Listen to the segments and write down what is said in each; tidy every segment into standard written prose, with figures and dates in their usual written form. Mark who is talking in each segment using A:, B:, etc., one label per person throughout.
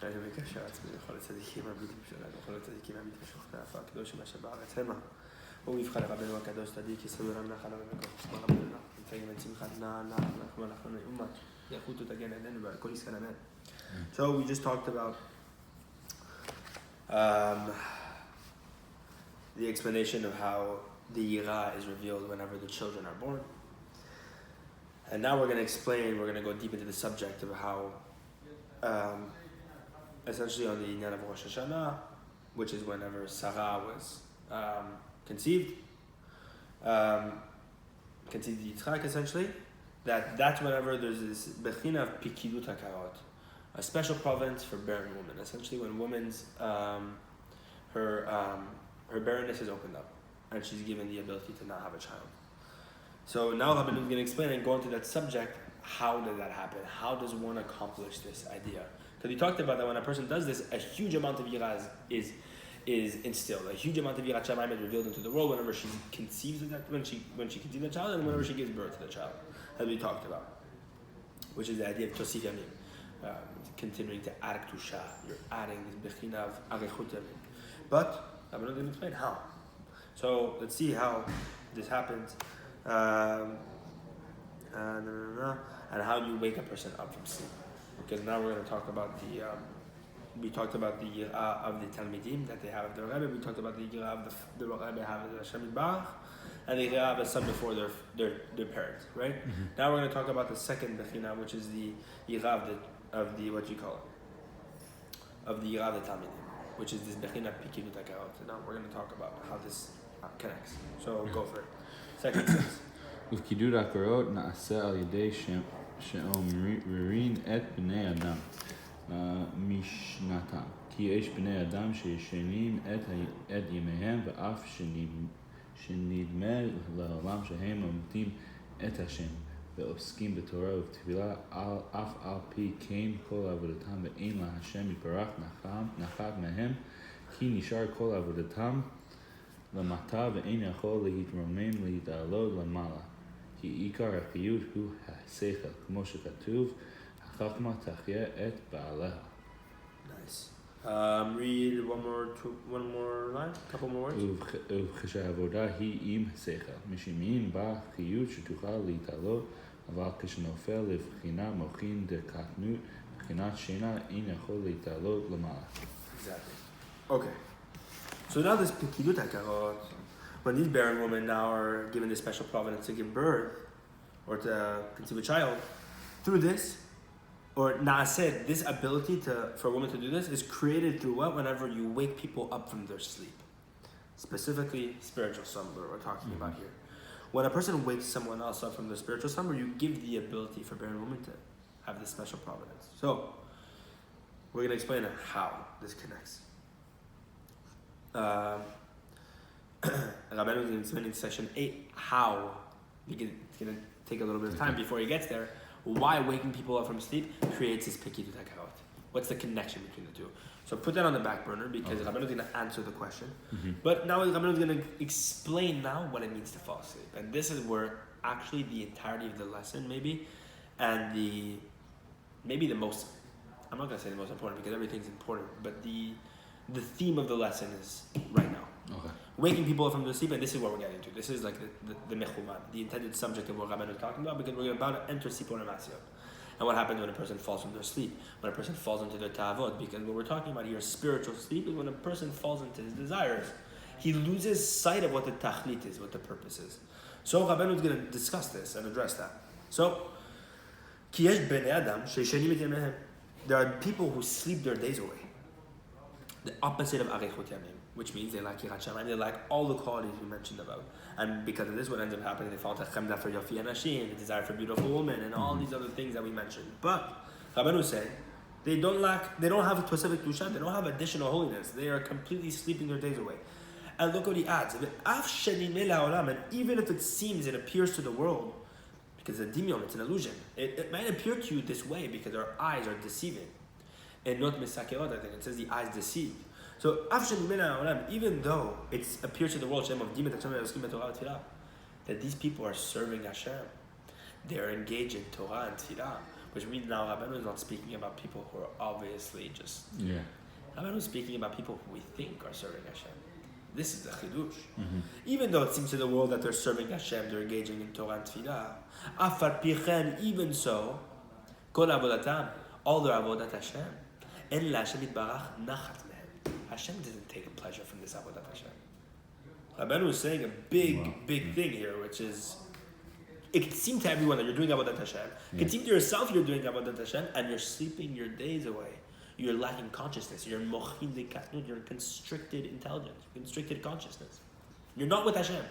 A: אני מקשר עצמי לכל הצדיקים האמיתיים שלנו, לכל הצדיקים האמיתיים שוכני עפר הקדוש אשר בארץ המה. הוא יבחר לרבנו הקדוש צדיק יסוד עולם נחל ומקום. שמע רבנו לך, נמצאים את שמחת אנחנו נאומה. יחותו תגן עלינו ועל כל ישראל אמן. So we just talked about the explanation of how the Yirah is revealed whenever the children are born. And now we're going to go deep into the subject of how essentially on the Inyan of Rosh Hashanah, which is whenever Sarah was conceived Yitzchak essentially, that's whenever there's this Bechina of Pikidut HaKarot, a special province for barren women. Essentially when woman's, her barrenness is opened up and she's given the ability to not have a child. So now Rabbeinu is going to explain and go into that subject, how does that happen? How does one accomplish this idea? Because we talked about that when a person does this, a huge amount of Yirah is instilled. A huge amount of Yirat Shamayim is revealed into the world whenever she conceives that, when she conceives the child, and whenever she gives birth to the child, as we talked about, which is the idea of Tosif Yamim, continuing to add Kedusha. You're adding this Bechina of Arichut Yamim. But I'm going to explain how. So let's see how this happens, and how you wake a person up from sleep. Because now we're going to talk about we talked about the Yirah of the Talmidim that they have of the Rebbe. We talked about the Yirah of the Rebbe have of the Hashem Yitbarach, and the Yirah of the son before their parents, right? Mm-hmm. Now we're going to talk about the second Bechina, which is the Yirah of the what you call it, of the Yirah of the Talmidim, which is this Bechina Pikidut HaKarot. So now we're going to talk about how this connects. So go for it. Second sentence.
B: ופקידות הקראות נעשה על ידי שאומרים את בני אדם משנתם, כי יש בני אדם שישנים את ימיהם ואף שנדמה לעולם שהם עומדים את השם ועוסקים בתורה ובתפילה, אף על פי כן כל עבודתם ואין להשם יתברך נחת מהם, כי נשאר כל עבודתם למטה ואין יכול להתרומם להתעלות למעלה. כי עיקר החיות הוא השכל, כמו שכתוב, החכמה תחיה את בעליה.
A: Nice. Read one more line, a couple more words.
B: וכשהעבודה היא עם השכל, משמין בה חיות שתוכל להתעלות, אבל כשנופל לבחינה מוחין דקטנות, מבחינת שינה אין יכול להתעלות למעלה.
A: Exactly. Okay. So now this Pikidut HaKarot, when these barren women now are given this special providence to give birth or to conceive a child, through this, or Naaseh, this ability for a woman to do this is created through what? Whenever you wake people up from their sleep. Specifically, spiritual slumber we're talking about here. When a person wakes someone else up from their spiritual slumber, you give the ability for barren women to have this special providence. So, we're going to explain how this connects. Rabbeinu is explaining in session 8 how, it's going to take a little bit of time before he gets there, why waking people up from sleep creates this Pikidut HaKarot. What's the connection between the two? So put that on the back burner because Rabbeinu is going to answer the question. Mm-hmm. But now Rabbeinu is going to explain now what it means to fall asleep. And this is where actually the entirety of the lesson maybe, and maybe the most, I'm not going to say the most important because everything's important, but the theme of the lesson is right now. Okay. Waking people up from their sleep, and this is what we're getting to. This is like the mechuman, the intended subject of what Rabbeinu is talking about, because we're about to enter Sipur Amasyot. And what happens when a person falls from their sleep? When a person falls into their ta'avot, because what we're talking about here, spiritual sleep, is when a person falls into his desires. He loses sight of what the tachlit is, what the purpose is. So Rabbeinu is going to discuss this and address that. So, ki yesh bnei adam sheishanim et yamehem. There are people who sleep their days away. The opposite of arichut yamim, which means they lack yirat shamayim, they lack all the qualities we mentioned about. And because of this, what ends up happening, they fall to chemda for yofi anashim, the desire for beautiful women, and all these other things that we mentioned. But Rabbeinu said, they don't have a specific kedusha, they don't have additional holiness. They are completely sleeping their days away. And look what he adds, and even if it appears to the world, because it's a dimion, it's an illusion, it might appear to you this way because our eyes are deceiving. And not misakirot, I think it says the eyes deceived. So even though it appears to the world that these people are serving Hashem, they are engaged in Torah and Tefillah, Which means now Rabbeinu is not speaking about people who are obviously just...
B: Yeah.
A: Rabbeinu is speaking about people who we think are serving Hashem. This is the chidush. Even though it seems to the world that they're serving Hashem, they're engaging in Torah and Tefillah. Afar pichen, even so, kol avodatam, all their avodat Hashem, en la Hashem yitbarach nachat mehem. Hashem doesn't take pleasure from this avodat Hashem. Rabbeinu is saying a big thing here, which is, it can seem to everyone that you're doing avodat Hashem. It can seem to yourself you're doing avodat Hashem, and you're sleeping your days away. You're lacking consciousness. You're mochin dekatnut. You're constricted intelligence, constricted consciousness. You're not with Hashem.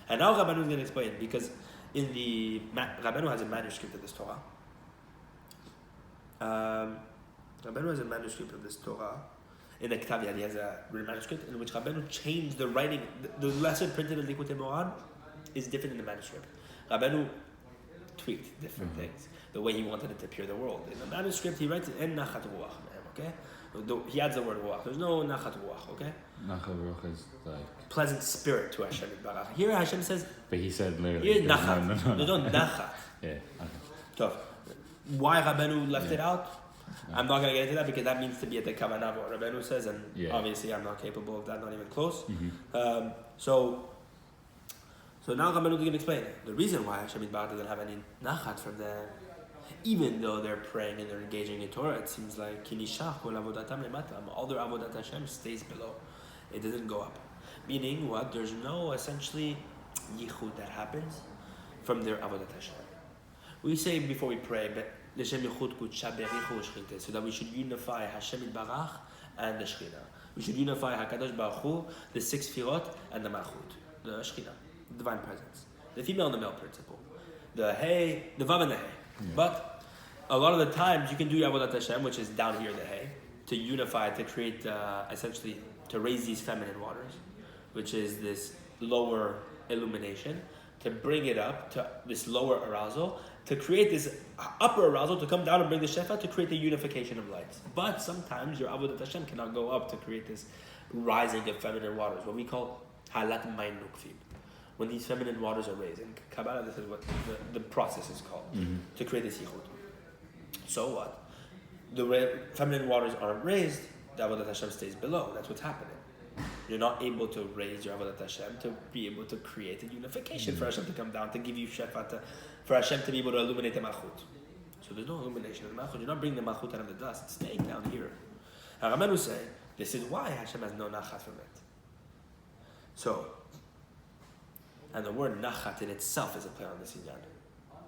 A: And now Rabbeinu is going to explain, because in the Rabbeinu has a manuscript of this Torah. Rabbeinu has a manuscript of this Torah. In the Ktav Yad, he has a written manuscript in which Rabbeinu changed the writing. The lesson printed in Likutei Moharan is different in the manuscript. Rabbeinu tweaked different things, the way he wanted it to appear in the world. In the manuscript, he writes en nachat ruach, okay? He adds the word ruach. There's no nachat ruach, okay?
B: Nachat ruach is like
A: pleasant spirit to Hashem Yitbarach. Here Hashem says,
B: but he said literally,
A: here nachat. There's no nachat.
B: Yeah. Okay.
A: So, why Rabbeinu left it out? I'm not going to get into that because that means to be at the kavanah of what Rabbeinu says, and obviously I'm not capable of that, not even close. So now Rabbeinu is going to explain the reason why Hashem Yitbarach doesn't have any nachat from them, even though they're praying and they're engaging in Torah. It seems like kinishach kol avodatam lematam, all their avodat Hashem stays below. It doesn't go up. Meaning what? There's no essentially yichud that happens from their avodat Hashem. We say before we pray, so that we should unify Hashem Yitbarach and the Shekhinah. We should unify HaKadosh Baruch Hu, the six Firot, and the Malchut, the Shekhinah, the divine presence, the female and the male principle, the Hey, the Vav and the Hey. But a lot of the times you can do Avodat Hashem, which is down here, the Hey, to unify, to create, essentially, to raise these feminine waters, which is this lower illumination, to bring it up to this lower arousal, to create this upper arousal, to come down and bring the shefa, to create the unification of lights. But sometimes your avodat Hashem cannot go up to create this rising of feminine waters, what we call halat mayin nukfim. When these feminine waters are raised, in Kabbalah this is what the process is called, to create this yichud. So what? The feminine waters aren't raised, the avodat Hashem stays below. That's what's happening. You're not able to raise your avodat Hashem to be able to create a unification for Hashem to come down, to give you shefa, for Hashem to be able to illuminate the malchut. So there's no illumination of the malchut. You're not bringing the malchut out of the dust. It's staying down here. And Rabbeinu is saying, this is why Hashem has no nachat from it. So, and the word nachat in itself is a play on this inyan.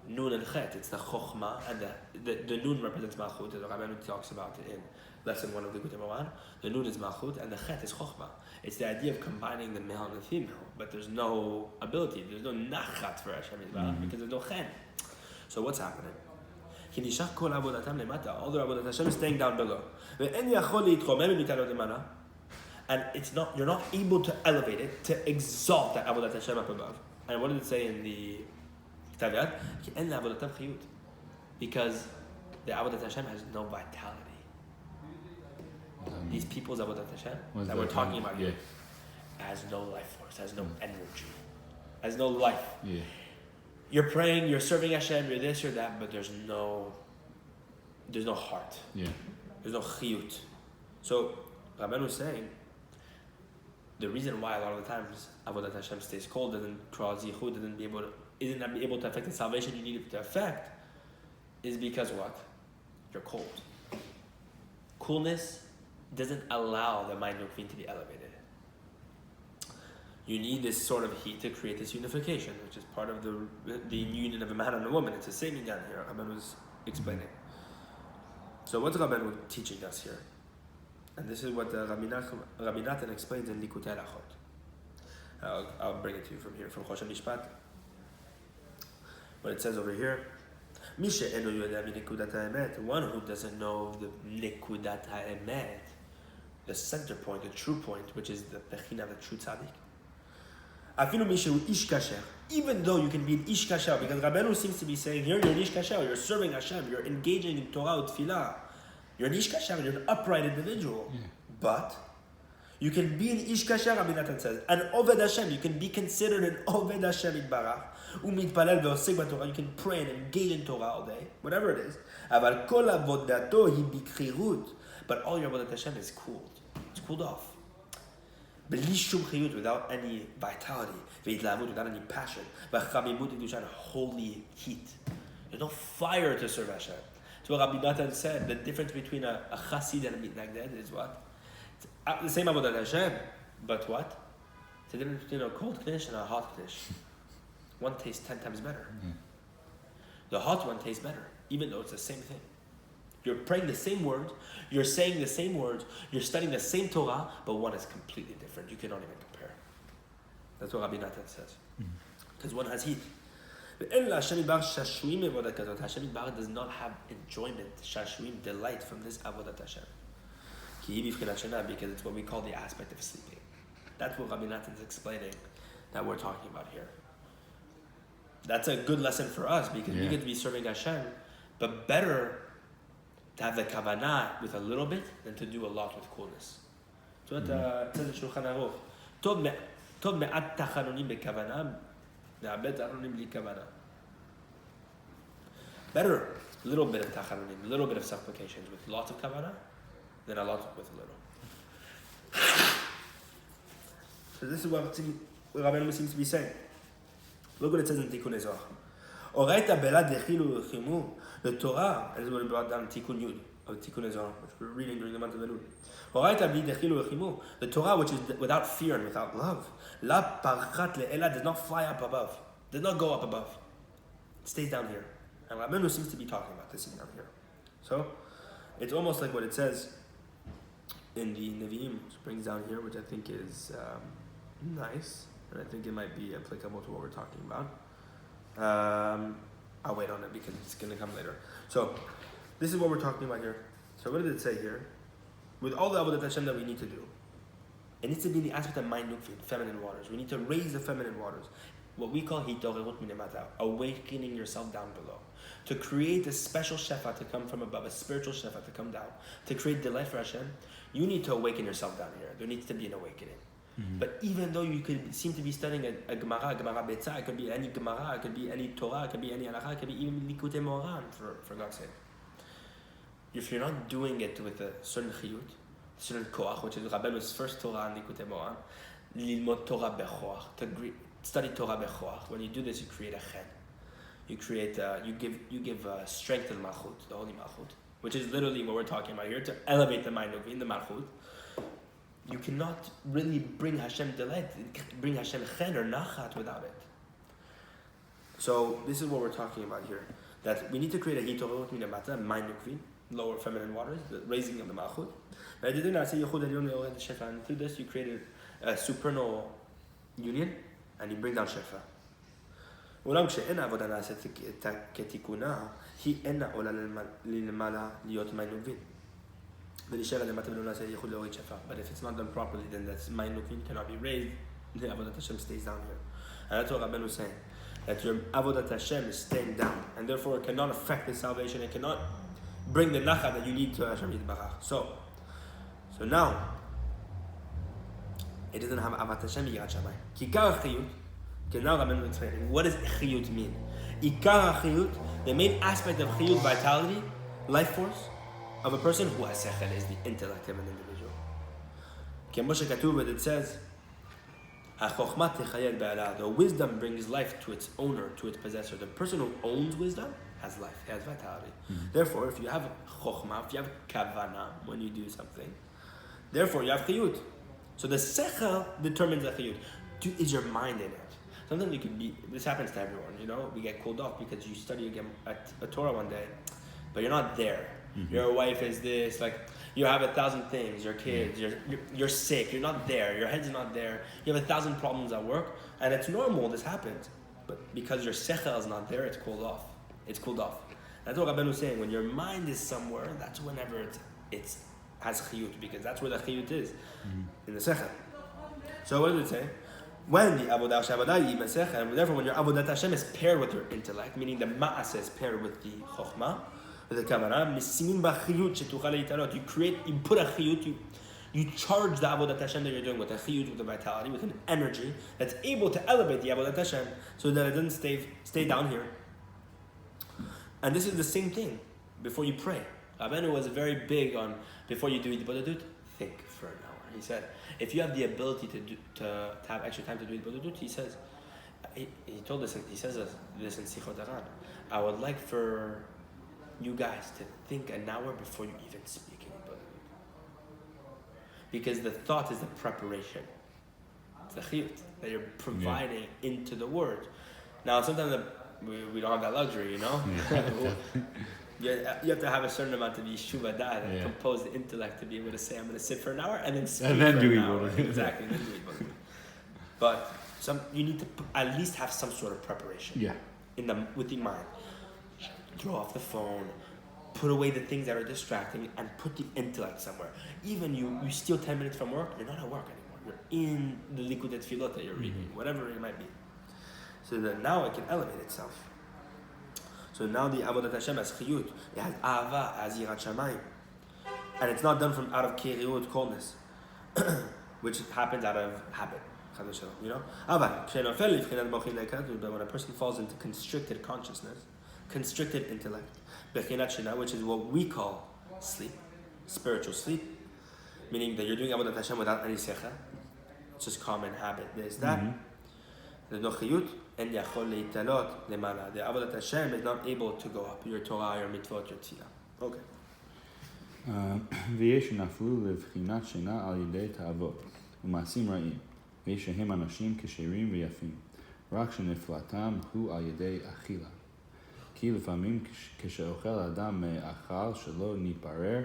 A: Nun and chet, it's the chokhmah, and the nun represents malchut, as Rabbeinu talks about it in lesson 1 of the Likutei Moharan. The nun is malchut, and the chet is chokhmah. It's the idea of combining the male and the female, but there's no ability, there's no nachat for Hashem because there's no chen. So what's happening? All the avodat Hashem is staying down below. And you're not able to elevate it, to exalt that avodat Hashem up above. And what did it say in the Ktav Yad? Because the avodat Hashem has no vitality. These people's avodat Hashem that we're talking about here has no life force, has no energy, has no life. Yeah. You're praying, you're serving Hashem, you're this, you're that, but there's no heart. Yeah. There's no chiyut. So Rabbeinu is saying the reason why a lot of the times avodat Hashem stays cold, doesn't cause yichud, isn't able to affect the salvation you need it to affect, is because what? You're cold. Coolness doesn't allow the mind nukvin to be elevated. You need this sort of heat to create this unification, which is part of the union of a man and a woman. It's the same inyan here. Rabbeinu was explaining. So what's Rabbeinu teaching us here? And this is what Rabbi Natan explains in Likutei Halachot. I'll bring it to you from here, from Choshen Mishpat. What it says over here, one who doesn't know the nekudat ha'emet, the center point, the true point, which is the bechina, the true tzaddik. Even though you can be an ish kasher, because Rabbeinu seems to be saying here, you're an ish kasher, you're serving Hashem, you're engaging in Torah and Tefillah, you're an ish kasher, you're an upright individual, but You can be an ish kasher, Rabbi Natan says. An oved Hashem, you can be considered an oved Hashem itbarach. Umitpalel ve'osek b'Torah, you can pray and engage in Torah all day, whatever it is. Aval kol avodato hi bikrirut. But all your avodat Hashem is cooled. It's cooled off. B'li shum chiyut, without any vitality. Ve'itlavut, without any passion. V'chamimut idushan, holy heat. There's no fire to serve Hashem. So what Rabbi Natan said, the difference between a chassid and a mitnagded is what? It's the same avodat Hashem, but what? It's the difference between a cold knish and a hot knish. One tastes 10 times better. Mm-hmm. The hot one tastes better, even though it's the same thing. You're praying the same words, you're saying the same words, you're studying the same Torah, but one is completely different. You cannot even compare. That's what Rabbi Natan says. Because one has heat. Hashem does not have enjoyment, shashwim, delight from this avodat Hashem. Because it's what we call the aspect of sleeping. That's what Rabbi Natan is explaining that we're talking about here. That's a good lesson for us because we get to be serving Hashem, but better to have the kavanah with a little bit than to do a lot with coolness. So it says in Shulchan Aruch, Tov me'at tachanunim be'kavanah, me'abed tachanunim li kavanah. Better a little bit of tachanunim, a little bit of supplications with lots of kavanah than a lot with a little. So this is what Rabbeinu seems to be saying. Look what it says in Tikkun Zohar. Oraita belad dechilu uchimu. The Torah, and this is what it brought down Tikkun Yud of Tikkun Zohar, which we're reading during the month of Elul. Oraita bli dechilu uchimu. The Torah, which is without fear and without love. La parchat le'ela does not fly up above, does not go up above. It stays down here. And Rabbeinu seems to be talking about this down here. So it's almost like what it says in the Nevi'im, which brings down here, which I think is nice, and I think it might be applicable to what we're talking about. I'll wait on it because it's going to come later. So this is what we're talking about here. So what did it say here? With all the avodat Hashem that we need to do, it needs to be in the aspect of mainukvin, feminine waters. We need to raise the feminine waters. What we call hitorerut minemata, awakening yourself down below. To create a special shefa to come from above, a spiritual shefa to come down. To create delight for Hashem, you need to awaken yourself down here. There needs to be an awakening. Mm-hmm. But even though you could seem to be studying a Gemara Betzah, it could be any Gemara, it could be any Torah, it could be any Halakha, it could be even Likutei Moharan, for God's sake. If you're not doing it with a certain chiyut, certain koach, which is Rabbeinu's first Torah and Likutei Moharan, lilmod Torah bechoach, to study Torah bechoach. When you do this, you create a chen. You create, you give strength to the malchut, the holy malchut, which is literally what we're talking about here, to elevate the mind of in the malchut. You cannot really bring Hashem delight, bring Hashem chen or nachat without it. So this is what we're talking about here. That we need to create a hitorot minamata, mind nukvin, lower feminine waters, the raising of the malchut. And through this you create a supernal union and you bring down shefa. אולם כשאין העבודה נעשית כתיקונה, היא אינה עולה למעלה להיות מים נוקבין. ולהישאר למטה ולא נעשה ייחוד להוריד שפע. But if it's not done properly, then that מים נוקבין cannot be raised. The עבודת Hashem stays down here. And that's what Rabbeinu is saying. That your עבודת Hashem is staying down. And therefore it cannot affect the salvation. It cannot bring the nachat that you need to Hashem Yitbarach. So now, it doesn't have עבודת Hashem yirat shamayim. כיכר החיות, okay, now Rabbeinu is explaining. What does chiyut mean? Ikar chiyut, the main aspect of chiyut, vitality, life force, of a person who has sechel is the intellect of an individual. Kemoshe Katuv, it says, the wisdom brings life to its owner, to its possessor. The person who owns wisdom has life, has vitality. Mm-hmm. Therefore, if you have chokhmah, if you have kavana when you do something, therefore you have chiyut. So the sechel determines the chiyut. Is your mind in it? Sometimes you could be, this happens to everyone, you know, we get cooled off because you study again at a Torah one day, but you're not there. Mm-hmm. Your wife is this, like, you have 1,000 things, your kids, you're sick, you're not there, your head's not there, you have 1,000 problems at work, and it's normal, this happens. But because your sechel is not there, it's cooled off. It's cooled off. That's what Rabbeinu is saying, when your mind is somewhere, that's whenever it has chiyut, because that's where the chiyut is, in the sechel. So what does it say? When the avodah Hashem masechah, and therefore when your avodat Hashem is paired with your intellect, meaning the ma'aseh is paired with the chokhmah, with the kavanah, you create, you put a chiyut, You charge the Avodat Hashem that you're doing with a chiyut, with a vitality, with an energy that's able to elevate the Avodat Hashem so that it doesn't stay down here. And this is the same thing before you pray. Rabbeinu was very big on, before you do Hitbodedut, think for an hour. He said, if you have the ability to have extra time to do Hitbodedut, he says, he told us, he says this in Sichot Aran, I would like for you guys to think an hour before you even speak in Hitbodedut. Because the thought is the preparation. It's the chiyut that you're providing into the word. Now, sometimes we don't have that luxury, you know? You have to have a certain amount of yeshuva da'at and compose the intellect to be able to say, I'm going to sit for an hour and then speak for an hour. Exactly, then do it. But you need to at least have some sort of preparation with the mind. Throw off the phone, put away the things that are distracting, and put the intellect somewhere. Even you steal 10 minutes from work, you're not at work anymore. You're in the Likutei Tefillot that you're reading, whatever it might be. So that now it can elevate itself. So now the Avodat Hashem has chiyut, it has ahava, has yirat shamayim. And it's not done from out of keriut, coldness, which happens out of habit. You know? But when a person falls into constricted consciousness, constricted intellect, which is what we call sleep, spiritual sleep, meaning that you're doing Avodat Hashem without any secha, it's just common habit. There's that. There's no chiyut, and yachol leitalot lemala. The Avodat Hashem is not able to go up. Your Torah, your mitzvot, your tefillah. Okay.
B: ויש שנפלו לבחינת שינה על ידי תאוות ומעשים רעים, ויש שהם אנשים כשרים ויפים, רק שנפלתם הוא על ידי אכילה. כי לפעמים כשאוכל אדם מאכל שלא נתברר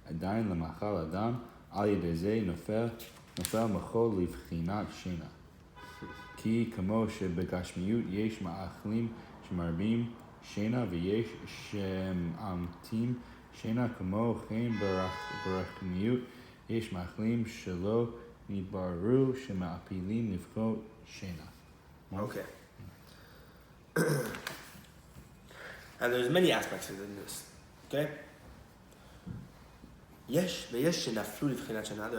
B: עדיין למאכל אדם, על ידי זה נופל מחול לבחינת שינה. כי כמו שבגשמיות יש מאכלים שמרבים שינה ויש שמעטים שינה, כמו כן ברחמיות יש מאכלים שלא נתבררו שמעפילים לבכות שינה.
A: Okay. And there's many aspects in this. Okay? There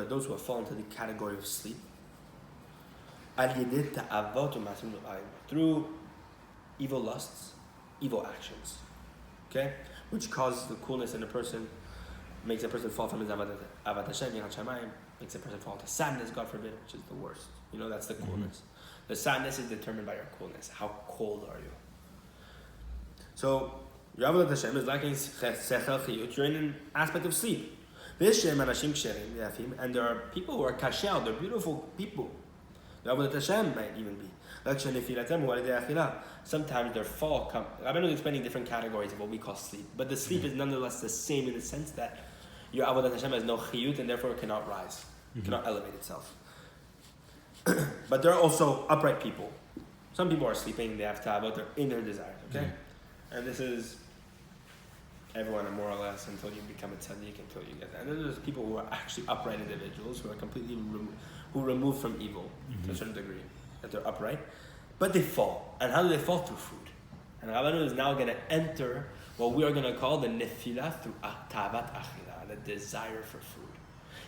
A: are those who have fallen into the category of sleep. Through evil lusts, evil actions. Okay? Which causes the coolness in a person, makes a person fall from his Avodat Hashem, Yirat Shamayim, makes a person fall into sadness, God forbid, which is the worst. You know, that's the coolness. The sadness is determined by your coolness. How cold are you? So, your Avodat Hashem is lacking sechel chiyut. You're in an aspect of sleep. And there are people who are kashel, they're beautiful people. The Avodat Hashem might even be. Sometimes their fall comes. Rabbeinu is explaining different categories of what we call sleep. But the sleep is nonetheless the same in the sense that your Avodat Hashem has no chiyut and therefore it cannot rise. It cannot elevate itself. But there are also upright people. Some people are sleeping, they have ta'avot, they're in their desires, okay? And this is everyone more or less until you become a tzaddik, until you get that. And then there's people who are actually upright individuals who are completely removed from evil to a certain degree, that they're upright, but they fall. And how do they fall? Through food. And Rabbeinu is now going to enter what we are going to call the nefilah through tavat achila, the desire for food.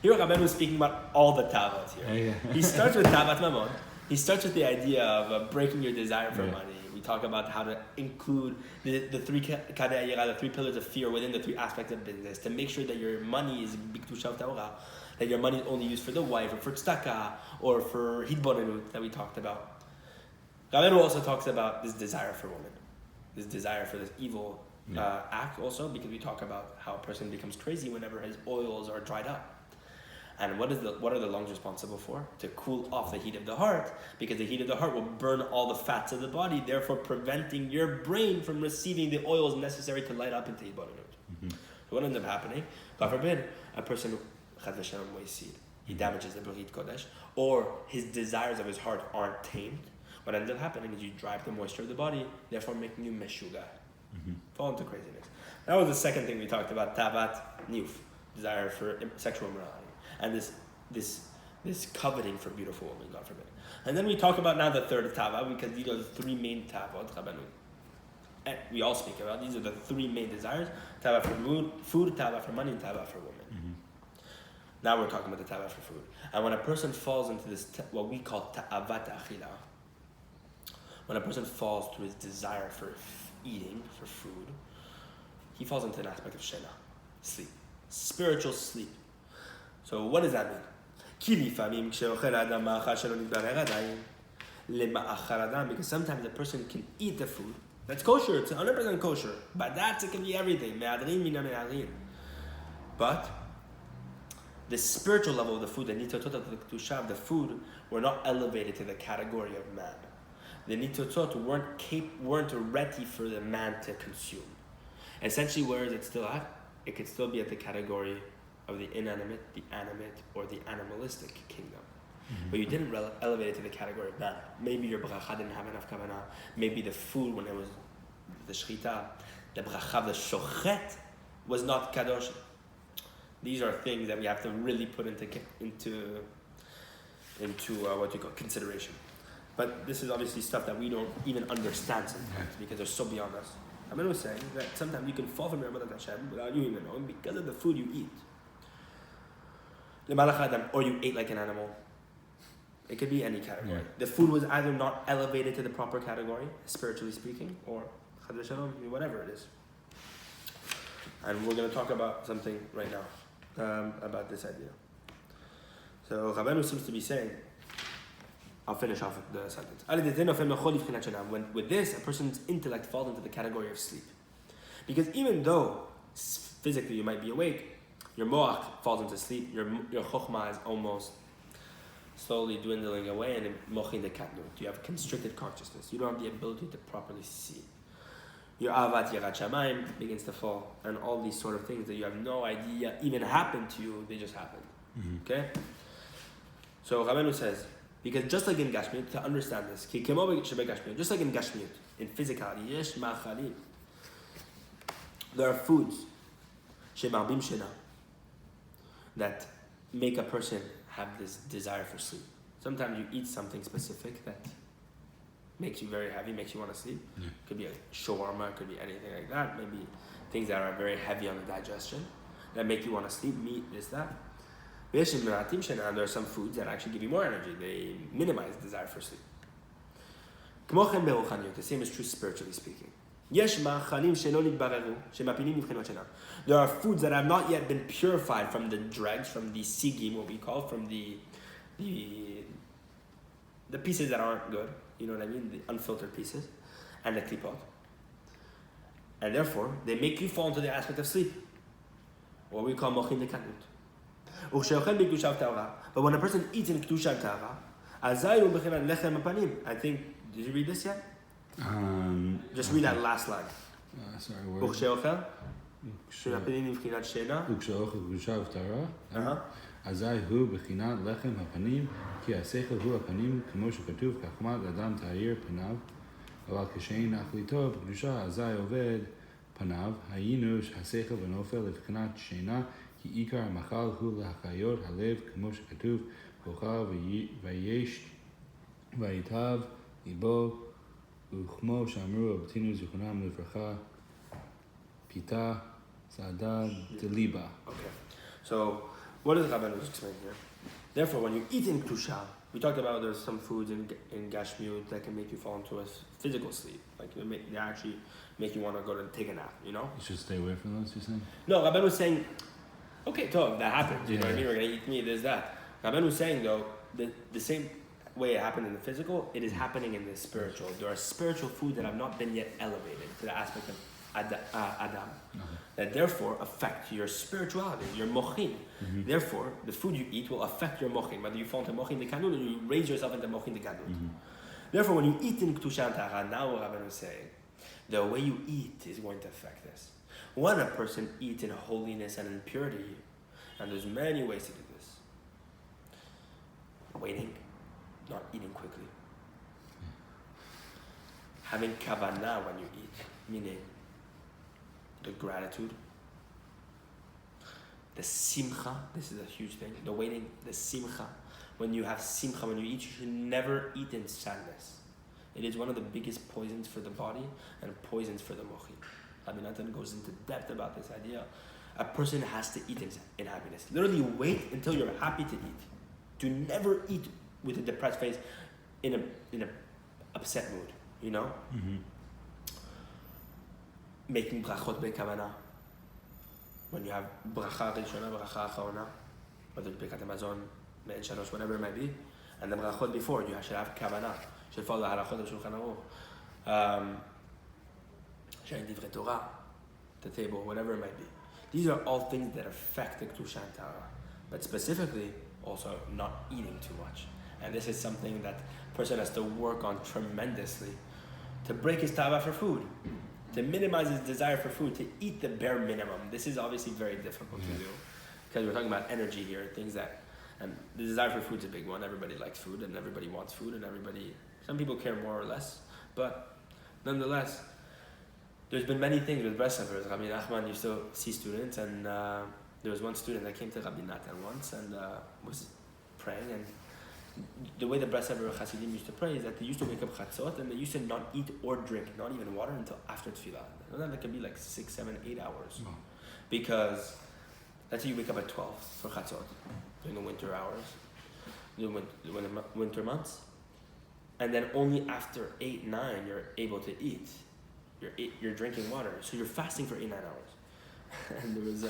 A: Here Rabbeinu is speaking about all the tavat here. He starts with tavat mamon. He starts with the idea of breaking your desire for money. We talk about how to include the three kadei yira, the three pillars of fear within the three aspects of business, to make sure that your money is biktusha ta'ora, that your money is only used for the wife, or for tzedakah, or for hitbonenut that we talked about. Rabbeinu also talks about this desire for women, this desire for this evil act also, because we talk about how a person becomes crazy whenever his oils are dried up. And what are the lungs responsible for? To cool off the heat of the heart, because the heat of the heart will burn all the fats of the body, therefore preventing your brain from receiving the oils necessary to light up into hitbonenut. So what ends up happening? God forbid, a person he damages the Brit Kodesh, or his desires of his heart aren't tamed. What ends up happening is you drive the moisture of the body, therefore making you meshuga, fall into craziness. That was the second thing we talked about, tavat niyuf, desire for sexual immorality. And this coveting for beautiful women, God forbid. And then we talk about now the third tava, because these are the three main tavot, and we all speak about. These are the three main desires: tava for food, tava for money, and tava for women. Now we're talking about the tava for food. And when a person falls into this, what we call ta'avat achila, when a person falls to his desire for eating, for food, he falls into an aspect of shena, sleep, spiritual sleep. So what does that mean? Because sometimes a person can eat the food that's kosher, it's 100% kosher, but it can be everything. But the spiritual level of the food, the nitotot of the kedusha, the food, were not elevated to the category of man. The nitotot weren't ready for the man to consume. Essentially, where is it still at? It could still be at the category of the inanimate, the animate, or the animalistic kingdom. Mm-hmm. But you didn't elevate it to the category of man. Maybe your bracha didn't have enough kavanah. Maybe the food, when it was the shchita, the bracha, the shochet, was not kadosh. These are things that we have to really put into what you call consideration. But this is obviously stuff that we don't even understand sometimes because they're so beyond us. I'm going to say that sometimes you can fall from your Avodat Hashem without you even knowing because of the food you eat. Or you ate like an animal. It could be any category. Yeah. The food was either not elevated to the proper category, spiritually speaking, or whatever it is. And we're going to talk about something right now about this idea. So Rabbeinu seems to be saying, I'll finish off with the sentence. When with this, a person's intellect falls into the category of sleep. Because even though physically you might be awake, your moach falls into sleep, your chokhmah is almost slowly dwindling away, and mochin the katnut. You have constricted consciousness. You don't have the ability to properly see. Your avat yirat shamayim begins to fall, and all these sort of things that you have no idea even happened to you, they just happened. Mm-hmm. Okay? So Rabbeinu says, because just like in Gashmiut, to understand this, just like in Gashmiut, in physicality, yesh ma'achalim, there are foods, shemarbim shena, that make a person have this desire for sleep. Sometimes you eat something specific that makes you very heavy, makes you want to sleep. Yeah. It could be a shawarma, it could be anything like that. Maybe things that are very heavy on the digestion that make you want to sleep, meat, this, that. And there are some foods that actually give you more energy. They minimize the desire for sleep. The same is true spiritually speaking. There are foods that have not yet been purified from the dregs, from the sigim, what we call, from the pieces that aren't good, you know what I mean, the unfiltered pieces, and the klipot. And therefore, they make you fall into the aspect of sleep, what we call mochin dekatut. But when a person eats in kedusha tara, I think, did you read this yet? Just read that last line.
B: Sorry, where? אזי הוא בחינת לחם הפנים, כי השכל הוא הפנים, כמו שכתוב, כחמת אדם תאיר פניו, אבל כשאין אכליתו בקדושה, אזי עובד פניו, היינו השכל ונופל לבחינת שינה, כי עיקר המאכל הוא להחיות הלב, כמו שכתוב, ואוכל וייטב ליבו, וכמו שאמרו אבותינו זיכרונם לברכה, פיתה סעדה דליבה.
A: Okay, so what is Rabbeinu explaining here? Therefore, when you eat in Kedusha, we talked about there's some foods in Gashmiut that can make you fall into a physical sleep. Like they actually make you want to go to take a nap, you know?
B: You should stay away from those, you're saying?
A: No, Rabbeinu was saying, okay, Tov, that happens. You know what I mean? We're going to eat meat, there's that. Rabbeinu was saying, though, the same way it happened in the physical, it is happening in the spiritual. There are spiritual foods that have not been yet elevated to the aspect of Adam. That therefore affect your spirituality, your mochin. Mm-hmm. Therefore, the food you eat will affect your mochin, whether you fall into mochin de kanun or you raise yourself into mochin de kanun. Mm-hmm. Therefore, when you eat in Kedusha and Tahara, now what Rabbeinu is saying, the way you eat is going to affect this. When a person eats in holiness and in purity, and there's many ways to do this. Waiting, not eating quickly. Having kavanah when you eat, meaning the gratitude, the simcha, this is a huge thing, the waiting, the simcha. When you have simcha, when you eat, you should never eat in sadness. It is one of the biggest poisons for the body and poisons for the mochin. Rabbi Natan goes into depth about this idea. A person has to eat in happiness. Literally wait until you're happy to eat. Do never eat with a depressed face in a upset mood, you know?
B: Mm-hmm.
A: Making brachot bekavana. When you have bracha rishona, bracha achorona, whether it's Birkat Hamazon, Me'en Shalosh, whatever it might be, and the brachot before, you should have kavana, should follow the halachot of Shulchan Aruch. Sharing divrei Torah, the table, whatever it might be. These are all things that affect the Kedusha and Tahara, but specifically also not eating too much. And this is something that a person has to work on tremendously to break his tava for food, to minimize his desire for food, to eat the bare minimum. This is obviously very difficult to do because we're talking about energy here, things that, and the desire for food is a big one. Everybody likes food and everybody wants food and some people care more or less, but nonetheless, there's been many things with Breslevers. Rabbi Nachman used to see students, and there was one student that came to Rabbi Natan once and was praying, and the way the Breslever Hasidim used to pray is that they used to wake up chatzot and they used to not eat or drink, not even water, until after tefillah. And then that could be like 6, 7, 8 hours.
B: Wow.
A: Because let's say you wake up at 12 for chatzot during the winter hours, during the winter months, and then only after 8, 9 you're able to eat. You're drinking water, so you're fasting for 8, 9 hours. And there was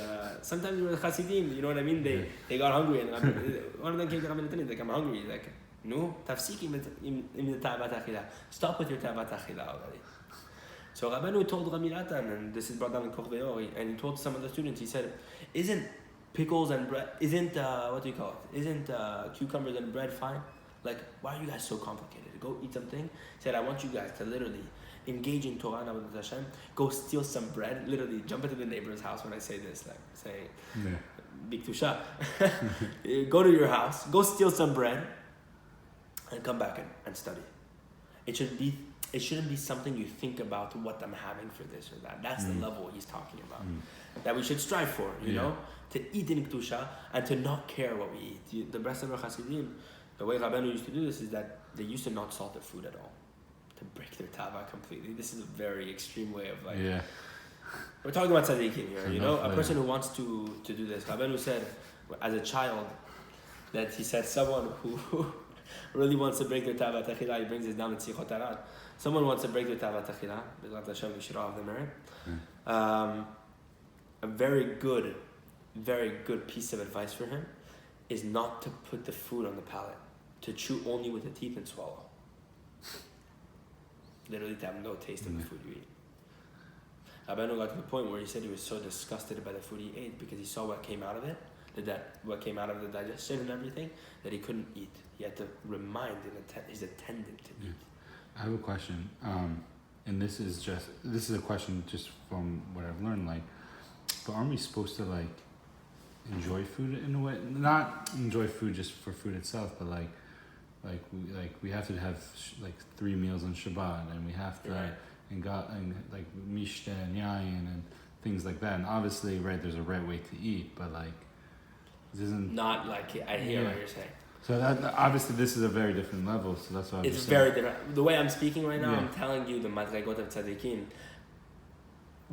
A: sometimes there were Hasidim, you know what I mean? They got hungry, and one of them came to Rabbi Natan, like, I'm hungry. He's like, no, tafsiki im ta'avat achila. Stop with your ta'avat achila already. So Rabbanu told Rabbi Natan, and this is brought down in Korveor, and he told some of the students, he said, isn't pickles and bread, isn't cucumbers and bread fine? Like, why are you guys so complicated? Go eat something. He said, I want you guys to literally engage in Torah and Avodat Hashem. Go steal some bread. Literally jump into the neighbor's house when I say this, like saying big tusha. Go to your house, go steal some bread, and come back and study. It shouldn't be something you think about what I'm having for this or that. That's the level he's talking about. That we should strive for, you know, to eat in Kedusha and to not care what we eat. The Breslever Hasidim, the way Rabbeinu used to do this is that they used to not salt their food at all, to break their tava completely. This is a very extreme way of like. Yeah. We're talking about tzaddikim here, you know, a person who wants to do this. Rabbeinu said, as a child, that he said someone who really wants to break their tava tachila, he brings this down in Tzichot Arad. Someone wants to break their tava tachila, B'ezrat Hashem, we should all have the merit. A very good piece of advice for him is not to put the food on the palate, to chew only with the teeth and swallow. Literally to have no taste of the food you eat. Rabbeinu got to the point where he said he was so disgusted by the food he ate because he saw what came out of it, what came out of the digestion and everything, that he couldn't eat. He had to remind his attendant to eat.
B: I have a question, and this is a question just from what I've learned. Like, but aren't we supposed to like enjoy food in a way? Not enjoy food just for food itself, but we have to have like 3 meals on Shabbat, and we have to and like mishte and yayin and things like that. And obviously, right, there's a right way to eat, but like this isn't
A: not like I hear what you're saying.
B: So that obviously this is a very different level. So that's why
A: it's very different. The way I'm speaking right now, I'm telling you the madrigot of tzaddikim,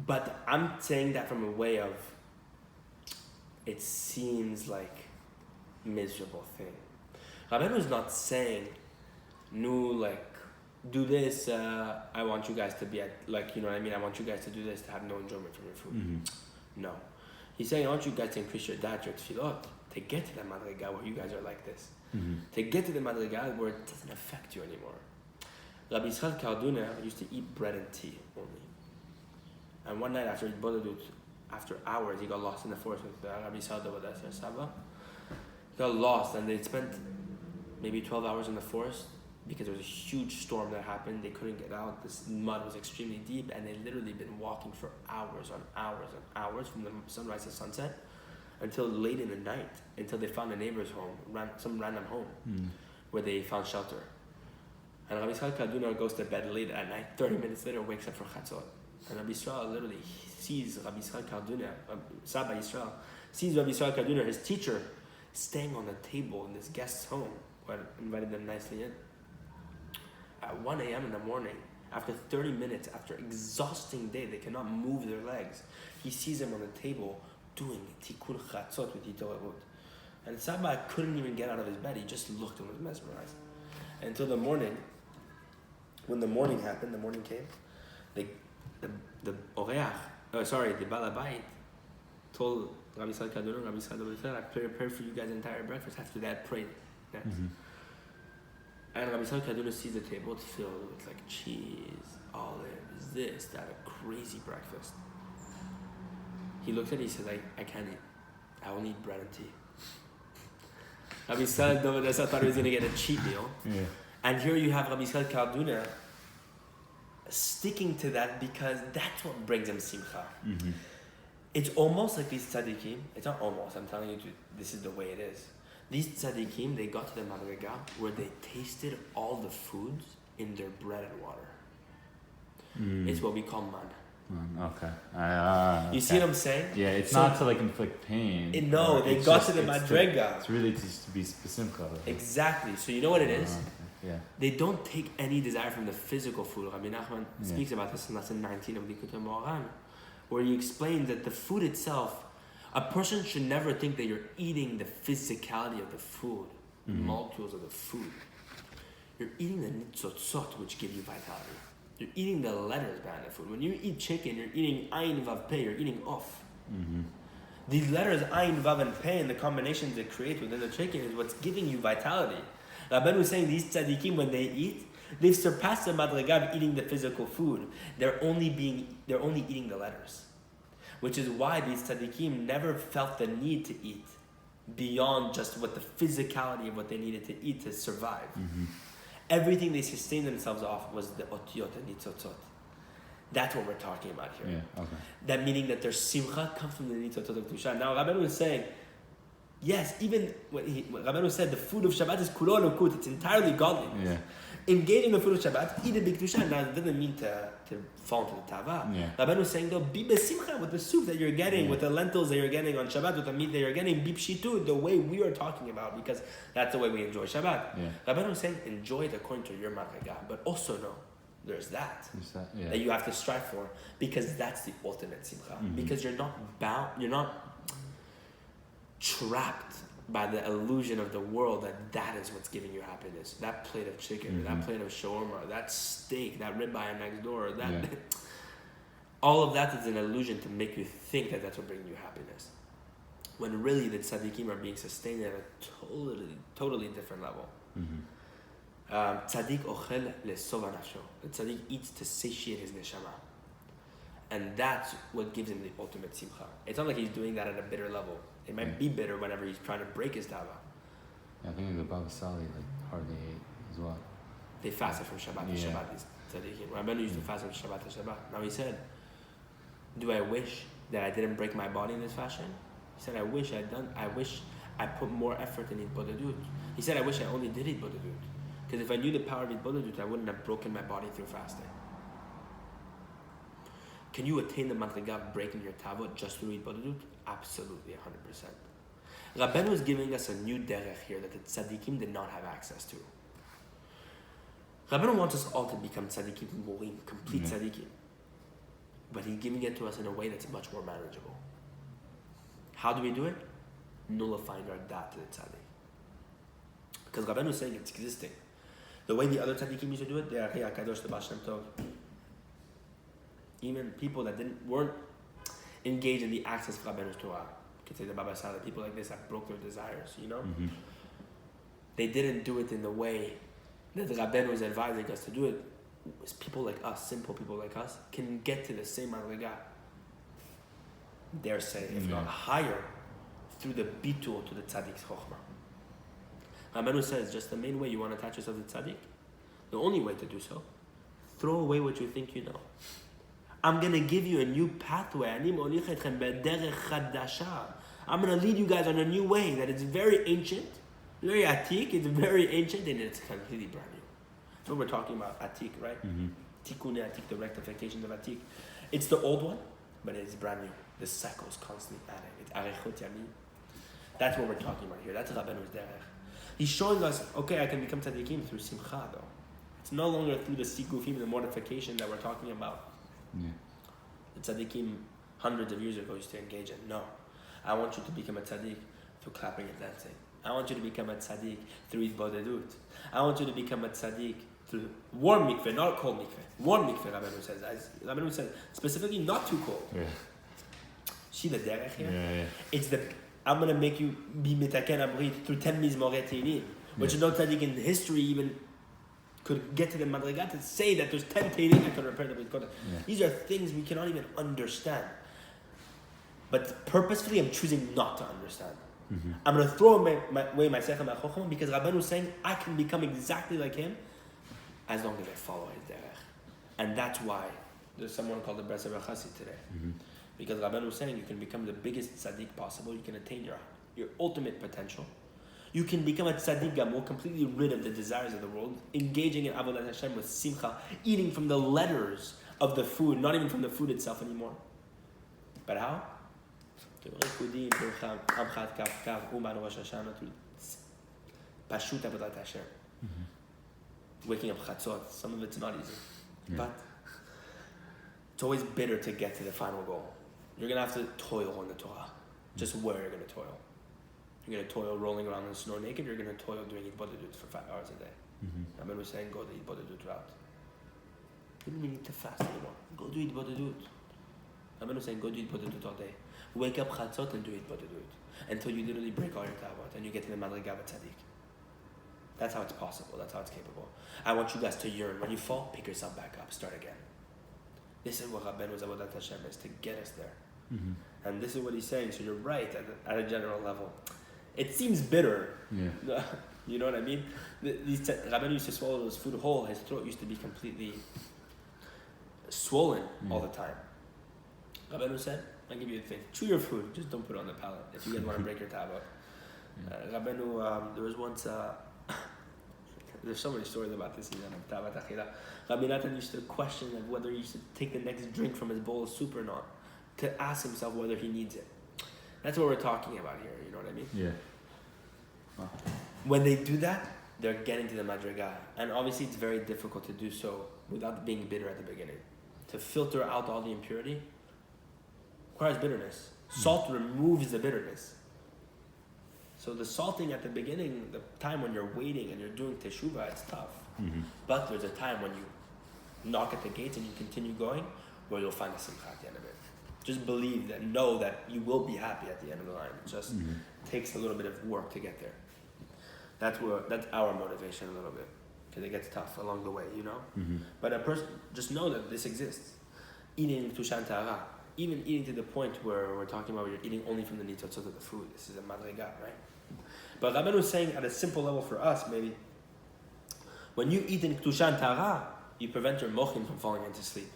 A: but I'm saying that from a way of it seems like miserable thing. Rabbeinu is not saying, no, like, do this, I want you guys to be at, like, you know what I mean? I want you guys to do this to have no enjoyment from your food. Mm-hmm. No. He's saying, I want you guys to increase your da'at, your tefillot, to get to the madriga where you guys are like this. Mm-hmm. To get to the madriga where it doesn't affect you anymore. Rabbi Yisrael Kalduna used to eat bread and tea only. And one night after hours, he got lost in the forest with Rabbi Yisrael David Saba. He got lost, and they spent maybe 12 hours in the forest because there was a huge storm that happened. They couldn't get out. This mud was extremely deep, and they literally been walking for hours on hours on hours from the sunrise to sunset until late in the night, until they found a neighbor's home, some random home, where they found shelter. And Rabbi Yisrael Kaduna goes to bed late at night. 30 minutes later, wakes up for Chatzot. And Rabbi Yisrael literally sees Rabbi Yisrael Kaduna, Saba Yisrael, sees Rabbi Yisrael Kaduna, his teacher, staying on the table in this guest's home, who had invited them nicely in. At 1 a.m. in the morning, after 30 minutes, after exhausting day, they cannot move their legs. He sees them on the table, doing tikkun chatzot with Yitorerut. And Saba couldn't even get out of his bed. He just looked and was mesmerized. Until the morning, when the morning happened, the morning came, the Balabait told Rabbi Yisrael Kaduna, Rabbi Yisrael, I prepared for you guys entire breakfast. After that, prayed. And Rabbi Yisrael Kaduna sees the table, it's filled with like cheese, olives, this, that, a crazy breakfast. He looked at it, he said, I can't eat. I will need bread and tea. Rabbi Yisrael Dovidasa thought he was going to get a cheat meal.
B: Yeah.
A: And here you have Rabbi Yisrael Kaduna sticking to that because that's what brings him simcha. It's almost like these tzaddikim, it's not almost, I'm telling you, this is the way it is. These tzaddikim, they got to the madriga where they tasted all the foods in their bread and water. It's what we call man.
B: Okay.
A: You see what I'm saying?
B: Yeah, it's not to like inflict pain.
A: They got to the madriga.
B: It's really just to be specific.
A: Exactly. So you know what it is?
B: Yeah.
A: They don't take any desire from the physical food. Rabbi Nachman speaks about this in lesson 19 of Likutei Moharan, where he explains that the food itself, a person should never think that you're eating the physicality of the food, the molecules of the food. You're eating the nitzotzot, which give you vitality. You're eating the letters behind the food. When you eat chicken, you're eating ayin, vav, pei, you're eating off. These letters, ayin, vav, and pei, and the combinations they create within the chicken is what's giving you vitality. Rabban was saying these tzaddikim, when they eat, they've surpassed the madriga of eating the physical food. They're only eating the letters. Which is why these tzaddikim never felt the need to eat beyond just what the physicality of what they needed to eat to survive. Everything they sustained themselves off was the otiyot and nitzotzot. That's what we're talking about here.
B: Yeah, okay.
A: That meaning that their simcha comes from the nitzotzot of Kedusha. Now, Rabbeinu was saying, yes, even what Rabbeinu said, the food of Shabbat is kulo elokut, it's entirely godly.
B: Yeah.
A: Engage in the food of Shabbat, eat it b'kedusha. Now, it doesn't mean to fall into the tava.
B: Yeah.
A: Rabbeinu was saying, though, be besimcha with the soup that you're getting, with the lentils that you're getting on Shabbat, with the meat that you're getting, be pshitu, the way we are talking about, because that's the way we enjoy Shabbat.
B: Yeah.
A: Rabbeinu was saying, enjoy it according to your madriga, but also know there's that
B: Yeah.
A: that you have to strive for, because that's the ultimate simcha. Because you're not bound, you're not trapped by the illusion of the world that is what's giving you happiness. That plate of chicken, that plate of shawarma, that steak, that ribeye next door, all of that is an illusion to make you think that that's what brings you happiness. When really the tzaddikim are being sustained at a totally different level. Tzaddik ochel lesova nafsho. The tzaddik eats to satiate his neshama. And that's what gives him the ultimate simcha. It's not like he's doing that at a bitter level. It might be bitter whenever he's trying to break his tava.
B: I think the Baba Sali hardly ate as well.
A: They fasted from Shabbat to Shabbat. These tzaddikim. Rabbeinu used to fast from Shabbat to Shabbat. Now he said, do I wish that I didn't break my body in this fashion? He said, I wish I put more effort in Hitbodedut. He said, I wish I only did Hitbodedut. Because if I knew the power of Hitbodedut, I wouldn't have broken my body through fasting. Can you attain the madriga of breaking your tavot just through Hitbodedut? Absolutely, 100%. Rabbeinu is giving us a new derech here that the tzaddikim did not have access to. Rabbeinu wants us all to become tzaddikim murim, complete tzaddikim. But he's giving it to us in a way that's much more manageable. How do we do it? Nullifying our dat to the tzaddik. Because Rabbeinu is saying it's existing. The way the other tzaddikim used to do it, they are Kadosh the Baal Shem Tov. Even people that weren't engaged in the access of Rabbeinu's Torah, you could say the Baba Sala, people like this that broke their desires, you know? They didn't do it in the way that the Rabbeinu was advising us to do it. People like us, simple people like us, can get to the same madriga, dare say, if not higher, through the bitul to the tzaddik's chokhmah. Rabbeinu says, just the main way you want to attach yourself to tzaddik, the only way to do so, throw away what you think you know. I'm going to give you a new pathway. I'm going to lead you guys on a new way that is very ancient, very atik, it's very ancient, and it's completely brand new. That's what we're talking about, atik, right? Tikkun atik, the rectification of atik. It's the old one, but it's brand new. The cycle is constantly adding. It's arechot yamim. That's what we're talking about here. That's Rabbeinu's derech. He's showing us, okay, I can become tzaddikim through simcha, though. It's no longer through the sikufim, the mortification that we're talking about. The tzaddikim hundreds of years ago used to engage in. No. I want you to become a tzaddik through clapping and dancing. I want you to become a tzaddik through itbodedut. I want you to become a tzaddik through warm mikveh, not cold mikveh. Warm mikveh, Rabbeinu says. As Rabbeinu said, specifically not too cold.
B: Yeah.
A: See the derech here?
B: Yeah.
A: It's the, I'm going to make you be mitaken abrit through 10 mizmorei teilim, which no tzaddik in history even could get to the madriga to say that there's 10 teilim that could repair the brit. These are things we cannot even understand. But purposefully, I'm choosing not to understand.
B: Mm-hmm.
A: I'm going to throw away my sechel ma'chochma because Rabbeinu is saying I can become exactly like him as long as I follow his derech. And that's why there's someone called the Bresser Chassid today.
B: Mm-hmm.
A: Because Rabbeinu is saying you can become the biggest tzaddik possible, you can attain your ultimate potential. You can become a tzaddik gamur, completely rid of the desires of the world, engaging in avodat Hashem with simcha, eating from the letters of the food, not even from the food itself anymore. But how? Pashut avodat Hashem. Waking up chatzot, some of it's not easy. But it's always bitter to get to the final goal. You're going to have to toil on the Torah. Just where you're going to toil. You're going to toil rolling around in the snow naked, you're going to toil doing itbodedut for 5 hours a day. Rabbeinu was saying, go the itbodedut route. You don't even need to fast anymore. Go do itbodedut. Rabbeinu was saying, go do itbodedut all day. Wake up chatzot and do itbodedut. Until you literally break all your tavot and you get to the madriga tzaddik. That's how it's possible. That's how it's capable. I want you guys to yearn. When you fall, pick yourself back up. Start again. This is what Rabbeinu's avodat Hashem is, to get us there. And this is what he's saying. So you're right at a general level. It seems bitter. Yeah. You know what I mean? Rabbeinu used to swallow his food whole. His throat used to be completely swollen all the time. Rabbeinu said, I'll give you a thing. Chew your food. Just don't put it on the palate if you guys want to break your tablet. Rabbeinu, there was once... there's so many stories about this season of Tavat Achila. Rabbi Natan used to question whether he should take the next drink from his bowl of soup or not, to ask himself whether he needs it. That's what we're talking about here, you know what I mean? Yeah. Wow. When they do that, they're getting to the madriga. And obviously it's very difficult to do so without being bitter at the beginning. To filter out all the impurity requires bitterness. Salt removes the bitterness. So the salting at the beginning, the time when you're waiting and you're doing teshuvah, it's tough. But there's a time when you knock at the gates and you continue going, where you'll find a simcha at the end of it. Just believe that, know that you will be happy at the end of the line. It just takes a little bit of work to get there. That's our motivation a little bit, because it gets tough along the way, you know? But a person, just know that this exists. Eating tushan ta'ara, even eating to the point where we're talking about you're eating only from the nitzotzot of the food. This is a madriga, right? But Rabbeinu is saying at a simple level for us, maybe, when you eat in tushan ta'ara, you prevent your mochin from falling into sleep.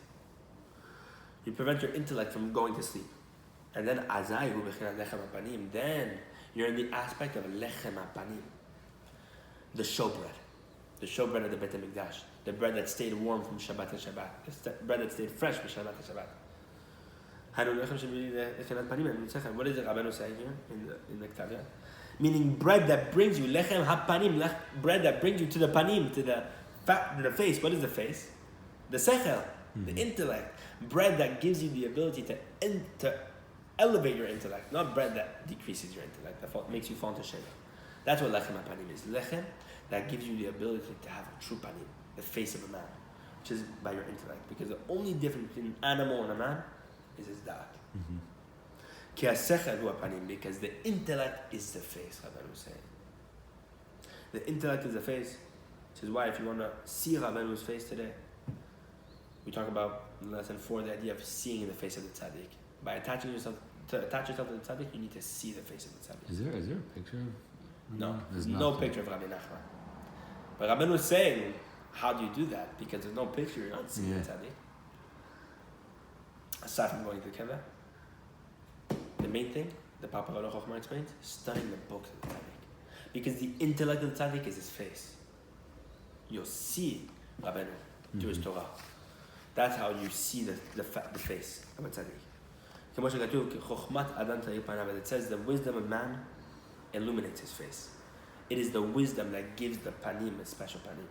A: You prevent your intellect from going to sleep. And then azai hu b'chinat lechem hapanim. Then you're in the aspect of lechem hapanim, the showbread, the showbread of the Beit HaMikdash, the bread that stayed warm from Shabbat to Shabbat, the bread that stayed fresh from Shabbat to Shabbat. What is it Rabbeinu saying here in the Ketavia? Meaning bread that brings you lechem hapanim, bread that brings you to the panim, to the face. What is the face? The sechel, the intellect. Bread that gives you the ability to elevate your intellect, not bread that decreases your intellect, that makes you fall into shame. That's what lechem hapanim is. Lechem that gives you the ability to have a true panim, the face of a man, which is by your intellect. Because the only difference between an animal and a man is his da'at. Ki ha-sechel hu hapanim, because the intellect is the face, Rabbeinu was saying. The intellect is the face, which is why if you want to see Rabbeinu's face today, we talk about in lesson 4 the idea of seeing in the face of the tzaddik. By attach yourself to the tzaddik, you need to see the face of the tzaddik.
B: Is there a picture of?
A: No, there's no picture of Rabbi Nachman. But Rabbeinu was saying, how do you do that? Because there's no picture, you're not seeing the tzaddik. Aside from going to the Keva, the main thing, the Papa Baruch Chochmah explains, studying the books of the tzaddik. Because the intellect of the tzaddik is his face. You'll see Rabbeinu through his Torah. That's how you see the face of a tzaddik. It says the wisdom of man illuminates his face. It is the wisdom that gives the panim a special panim.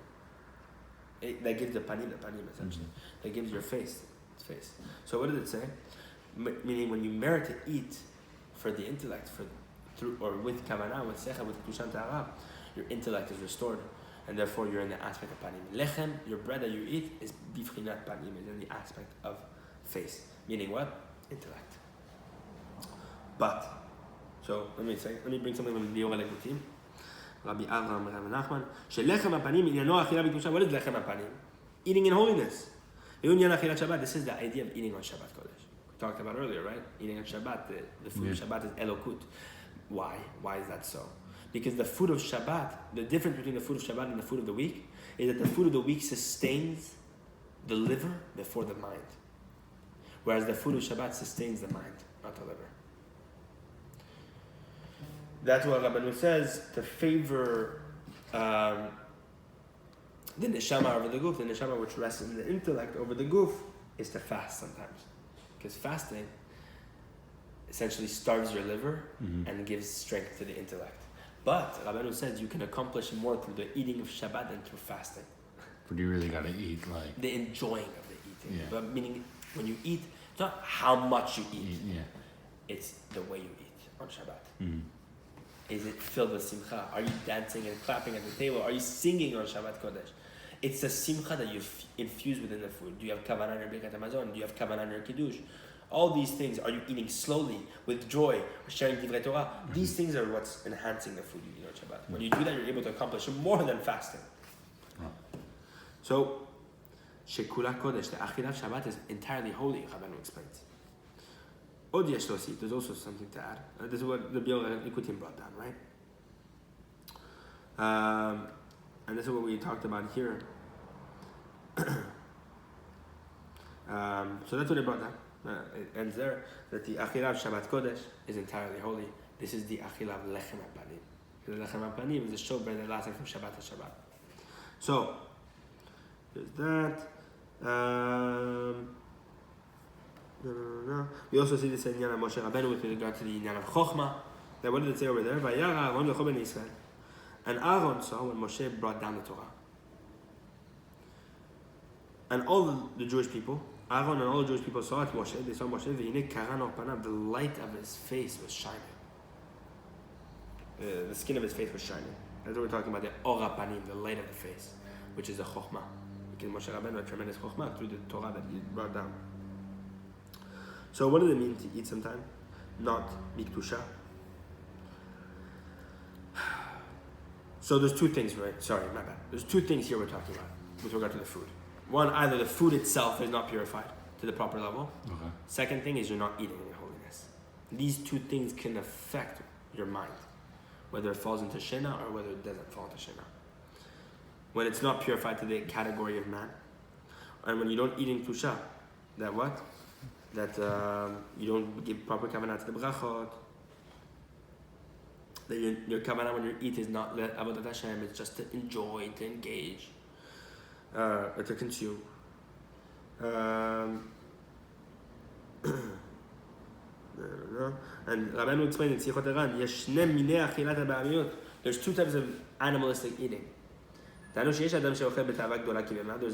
A: That gives the panim essentially. That gives your face its face. So what does it say? Meaning when you merit to eat for the intellect, through or with kavanah, with secha, with kedusha and tahara, your intellect is restored, and therefore you're in the aspect of panim. Lechem, your bread that you eat, is bifchinat panim, is in the aspect of face, meaning what? Intellect. But, so let me bring something from the Biur HaLikutim. Rabbi Avram, Rabbi Nachman, shelechem hapanim inyano achila b'kedusha. What is lechem hapanim? Eating in holiness. This is the idea of eating on Shabbat Kodesh. We talked about earlier, right? Eating on Shabbat, the food of Shabbat is elokut. Why? Why is that so? Because the food of Shabbat, the difference between the food of Shabbat and the food of the week is that the food of the week sustains the liver before the mind. Whereas the food of Shabbat sustains the mind, not the liver. That's what Rabbanu says to favor the neshama over the goof. The neshama which rests in the intellect over the goof is to fast sometimes. Because fasting essentially starves your liver and gives strength to the intellect. But Rabbanu says you can accomplish more through the eating of Shabbat than through fasting.
B: But you really gotta eat like
A: the enjoying of the eating. Yeah. But meaning when you eat, it's not how much you eat. It's the way you eat on Shabbat. Is it filled with simcha? Are you dancing and clapping at the table? Are you singing on Shabbat Kodesh? It's the simcha that you infuse within the food. Do you have kavanah in your Birkat Hamazon? Do you have kavanah in your Kiddush? All these things, are you eating slowly, with joy, or sharing Divrei Torah? These things are what's enhancing the food you eat on Shabbat. When you do that, you're able to accomplish more than fasting. So, Shekula Kodesh, the Achilat Shabbat is entirely holy, Rabbanu explains. Od yesh losi, there's also something to add. This is what the Biur HaLikutim brought down, right? And this is what we talked about here. So that's what they brought down. It ends there, that the Achilah of Shabbat Kodesh is entirely holy. This is the Achilah of Lechem HaPanim. The Lechem HaPanim is the showbread that lasts from Shabbat to Shabbat. So, there's that. We also see this in Inyan Moshe Rabbeinu with regard to the Inyan of Chochmah. That what did it say over there? Vayara Aaron v'chol bnei Yisrael. And Aaron saw when Moshe brought down the Torah. And all the Jewish people, Aaron and all the Jewish people saw it, Moshe, they saw Moshe, the light of his face was shining. The skin of his face was shining. That's what we're talking about, the Ora Panim, the light of the face, which is the Chochmah. Because Moshe Rabbeinu had tremendous Chochmah through the Torah that he brought down. So what does it mean to eat sometime? Not miktusha. So there's two things, right? Sorry, my bad. There's two things here we're talking about with regard to the food. One, either the food itself is not purified to the proper level. Okay. Second thing is you're not eating in your holiness. These two things can affect your mind, whether it falls into shena or whether it doesn't fall into shena. When it's not purified to the category of man, and when you don't eat in tusha, that what? That you don't give proper kavanah to the brachot. That your kavanah when you eat is not avodat Hashem, it's just to enjoy, to engage, or to consume. And Rabbeinu explained in Sichot Eran, there's two types of animalistic eating. There's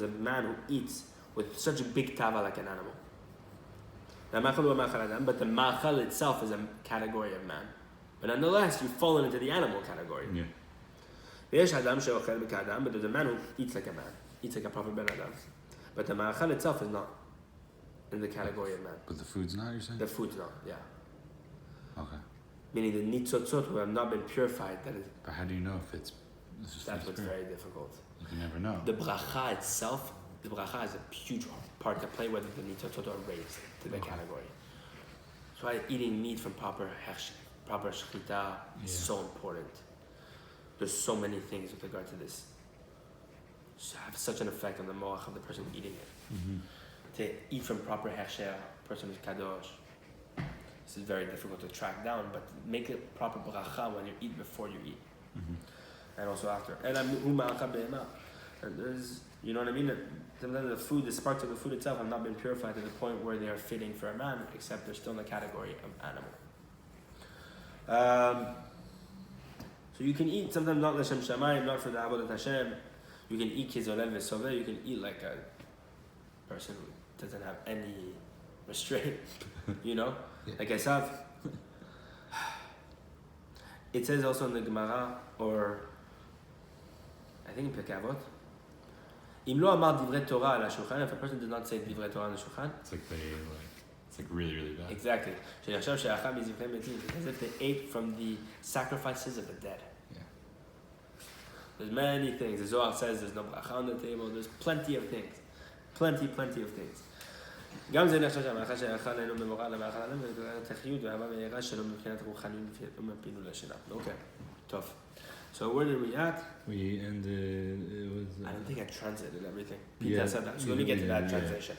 A: a man who eats with such a big tava like an animal. But the ma'achal itself is a category of man. But nonetheless, you've fallen into the animal category. Yeah. But there's a man who eats like a man, eats like a proper ben adam. But the ma'achal itself is not in the category of man.
B: But the food's not, you're saying?
A: The food's not, yeah.
B: Okay.
A: Meaning the nitzotzot who have not been purified. That is.
B: But how do you know if it's?
A: That's what's very difficult.
B: You never know.
A: The bracha itself, the bracha has a huge part to play whether the nitzotzot are raised to the category. That's why eating meat from proper shechita is so important. There's so many things with regard to this. Have such an effect on the moach of the person eating it. Mm-hmm. To eat from proper hechsher, person is kadosh. This is very difficult to track down, but make a proper bracha when you eat before you eat. Mm-hmm. And also after. And there's, you know what I mean? Sometimes the food, the sparks of the food itself have not been purified to the point where they are fitting for a man, except they're still in the category of animal. So you can eat sometimes not l'shem shamayim, not for the avodat Hashem. You can eat kizolel v'soveh. You can eat like a person who doesn't have any restraint, you know, like Esav. It says also in the Gemara, or I think in Pirkei Avot, Im lo amar divrei Torah al hashulchan, if a person does not say divrei Torah on the shulchan,
B: It's like really, really bad.
A: exactly. She'achshav she'acham mizivchei metim, as if they ate from the sacrifices of the dead.
B: Yeah.
A: There's many things. The Zohar says there's no bracha on the table. There's plenty of things. Plenty of things. גם זה נחשב שהמאכל שאכל אינו ממורא למאכל עליהם ולתת החיות והאהבה והיראה שלו מבחינת רוחניות ומפילו לשינה. אוקיי, טוב. So where did we at?
B: We ended, it was...
A: I don't think I translated everything.
B: Yeah,
A: Peter said that, so let me get to
B: yeah,
A: that
B: yeah.
A: translation.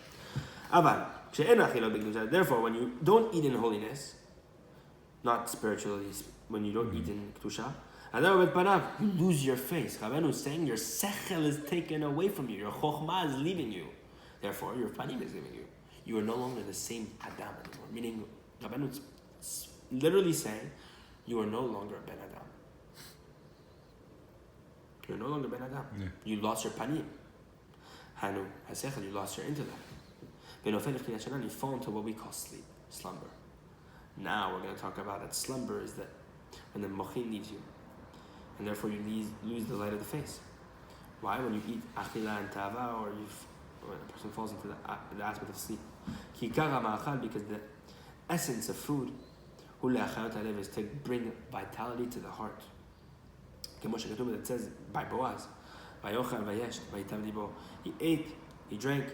A: אבל, כשאין אכילה בקדושה, therefore when you don't eat in holiness, not spiritually, when you don't eat in קדושה, אדם עובד פניו, you lose your face. רבנו is saying your sechel is taken away from you, your chokhmah is leaving you. Therefore, your panim is leaving you. You are no longer the same Adam anymore. Meaning, Rabbeinu is literally saying, you are no longer Ben Adam. You're no longer Ben Adam.
B: Yeah.
A: You lost your panim. Hanu, hasechel, you lost your intellect. You fall into what we call sleep, slumber. Now we're going to talk about that slumber is that when the mochin leaves you, and therefore you lose the light of the face. Why? When you eat achila and tava, or when a person falls into the aspect of sleep. Because the essence of food is to bring vitality to the heart. It says by Boaz, he ate, he drank,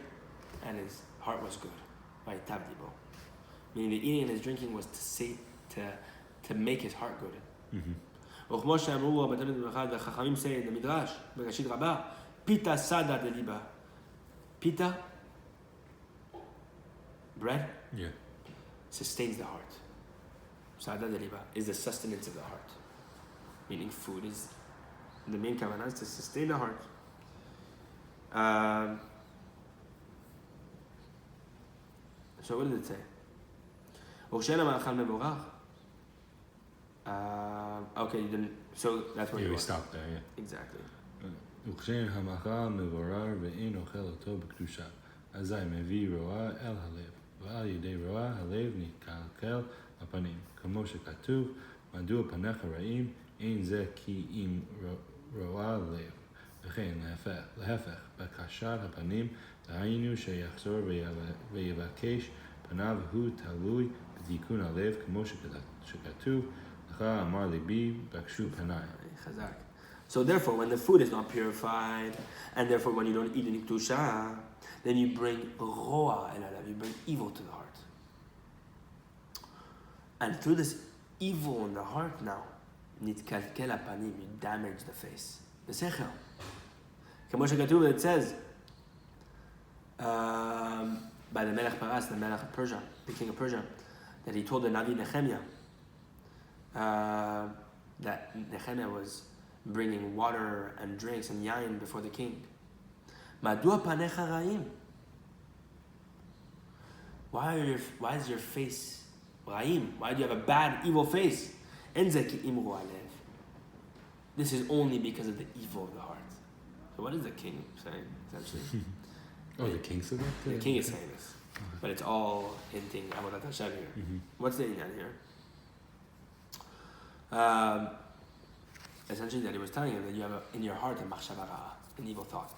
A: and his heart was good. Meaning the eating and his drinking was to make his heart good. וכמו שאמרו רבותינו אחד, החכמים say in the Midrash, בראשית רבה, פיתה סדה דליבה. Pita, bread, sustains the heart. Sada deliba is the sustenance of the heart. Meaning food is the main kavanah is to sustain the heart. So what did it say? Okay, you didn't. So that's where you
B: we
A: are.
B: stopped there, yeah.
A: Exactly.
B: וכשאין המאכל מבורר ואין אוכל אותו בקדושה, אזי מביא רוע אל הלב, ועל ידי רוע הלב נקלקל הפנים, כמו שכתוב, מדוע פניך רעים, אין זה כי אם רוע לב. וכן להפך, בקשת הפנים, דהיינו שיחזור ויבקש פניו הוא תלוי בתיקון הלב, כמו שכתוב, לך אמר ליבי, בקשו פניי.
A: חזק. So therefore, when the food is not purified, and therefore when you don't eat any kedusha, then you bring roa el halev, you bring evil to the heart. And through this evil in the heart now, nitkalkel hapanim, you damage the face, the sechel. כמו שכתוב, it says, by the Melech Paras, the Melech of Persia, the king of Persia, that he told the Navi Nehemiah that Nehemiah was bringing water and drinks and yain before the king. Madua panecha ra'im? Why is your face ra'im? Why do you have a bad, evil face? Enze ki imru alev. This is only because of the evil of the heart. So what is the king saying, essentially?
B: Oh, the king said that?
A: The king is saying this. But it's all hinting at Avodat Hashem here. What's the inyan here? Essentially, that he was telling him that you have in your heart a machshava ra'a, an evil thought.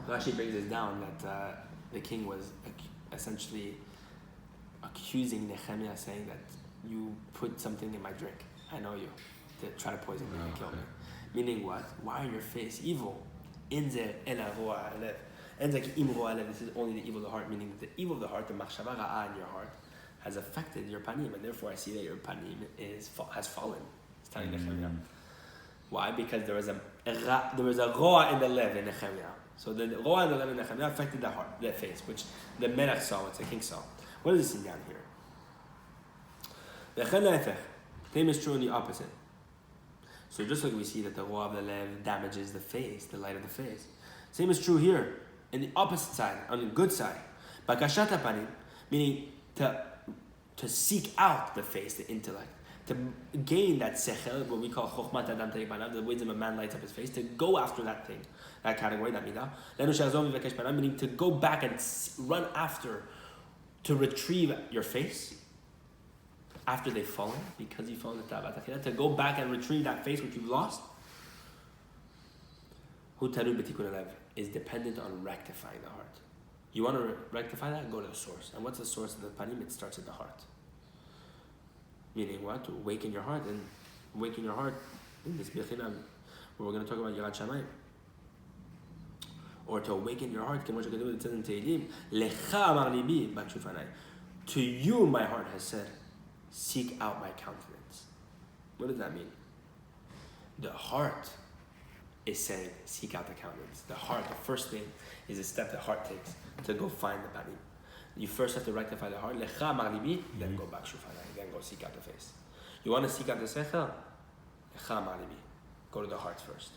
A: Rashi brings this down that the king was essentially accusing Nehemiah, saying that you put something in my drink. I know you, to try to poison me and kill me. Meaning what? Why are your face evil? Inze ela ro'a alev. Enze ki im ro'a alev. This is only the evil of the heart, meaning that the evil of the heart, the machshava ra'a in your heart, has affected your panim, and therefore I see that your panim has fallen. It's telling Nehemiah. Why? Because there was a roa in the lev in Nehemiah. So the roa in the lev in Nehemiah affected the heart, the face, which the melech saw, which the king saw. What does this mean down here? The same is true in the opposite. So just like we see that the roa of the lev damages the face, the light of the face, same is true here in the opposite side, on the good side. Bakashat panim, meaning to seek out the face, the intellect, to gain that sechel, what we call chokhmat adam teibanav, the wisdom of man lights up his face, to go after that thing, that category, that midah, meaning to go back and run after, to retrieve your face. after they've fallen, because you've fallen to Tavat Achila, to go back and retrieve that face which you've lost, Hu Taru B'Tikkun Halev, is dependent on rectifying the heart. You want to rectify that? Go to the source. And what's the source of the panim? It starts at the heart. Meaning what? To awaken your heart, and awaken your heart in this Bechina, where we're going to talk about Yirat Shamayim. Or to awaken your heart, it says in Tehillim, Lecha amar libi bakshufanai. To you my heart has said, seek out my countenance. What does that mean? The heart is saying, seek out the countenance. The heart, the first thing, is a step the heart takes to go find the panim. You first have to rectify the heart, Lecha amar libi, then go bakshufanai, then go seek out the face. You want to seek out the sechel? Lecha amar libi. Go to the heart first.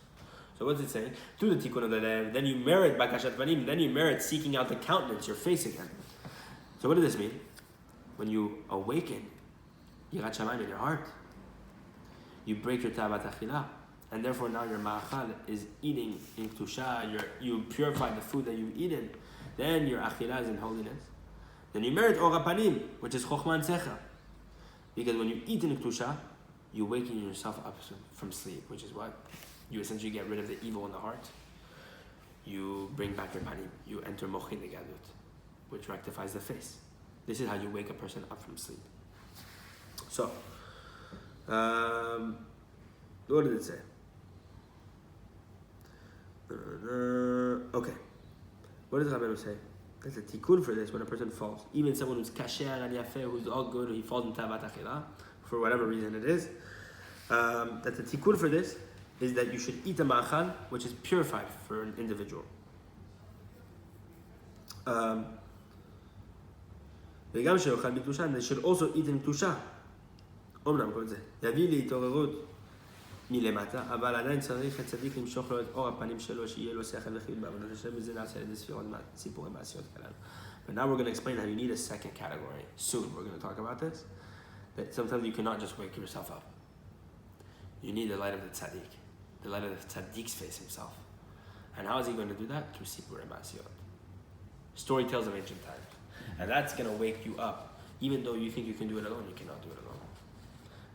A: So what's it saying? Through the tikkun of the lev, then you merit bakashat panim, then you merit seeking out the countenance, your face again. So what does this mean? When you awaken Yirat Shamayim in your heart, you break your tavat achila, and therefore now your ma'achal is eating in kedusha. You purify the food that you've eaten. Then your achila is in holiness. Then you merit or panim, which is chokhmah and secha, because when you eat in kedusha, you waken yourself up from sleep, which is what? You essentially get rid of the evil in the heart. You bring back your panim. You enter mochin gadlut, which rectifies the face. This is how you wake a person up from sleep. So, what did it say? Okay. What does Rabbeinu say? There's a tikkun for this when a person falls. Even someone who's kasher and yafeh, who's all good, he falls in tavat achila, for whatever reason it is. That the tikkun for this is that you should eat a ma'achal which is purified for an individual. And they should also eat in kedusha. אומנם כל זה יביא להתעוררות מלמטה, אבל עדיין צריך הצדיק למשוך לו את אור הפנים שלו, שיהיה לו שכל וחיות בעבודת השם, וזה נעשה על ידי סיפורי מעשיות כאלה. But now we're going to explain how you need a second category. Soon we're going to talk about this. That sometimes you cannot just wake yourself up. You need the light of the tzaddik, the light of the tzaddik's face himself. And how is he going to do that? Through sipurim ma'asiyot, story tales of ancient times. And that's going to wake you up. Even though you think you can do it alone, you cannot do it alone.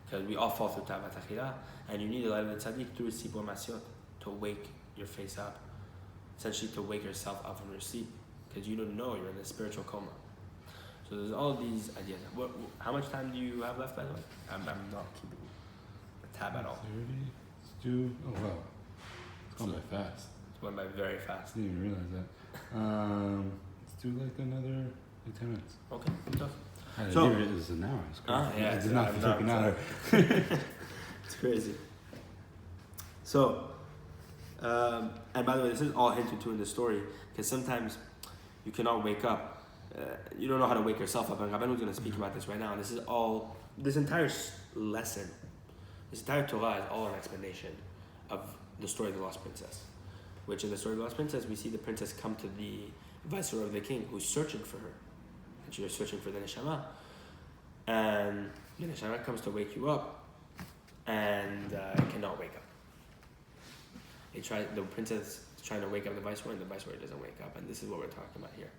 A: Because we all fall through tavat achila, and you need the light of the tzaddik through sipurim ma'asiyot to wake your face up, essentially to wake yourself up from your sleep, because you don't know you're in a spiritual coma. So there's all these ideas. How much time do you have left, by the way? I'm not keeping a tab at all.
B: 30? Let's do, oh wow. It's going by fast.
A: It went by very fast.
B: I didn't even realize that. Let's do like another 10 minutes.
A: Okay, tough.
B: So, it was an hour. It's crazy.
A: Yeah,
B: it did not take an hour.
A: It's crazy. So, and by the way, this is all hinted to in the story, because sometimes you cannot wake up. You don't know how to wake yourself up, and Rabbeinu is going to speak about this right now. And this is all, this entire lesson, this entire Torah is all an explanation of the story of the lost princess. Which in the story of the lost princess, we see the princess come to the viceroy of the king, who's searching for her. And she was searching for the neshama. And the neshama comes to wake you up, and cannot wake up. The princess is trying to wake up the viceroy, and the viceroy doesn't wake up. And this is what we're talking about here.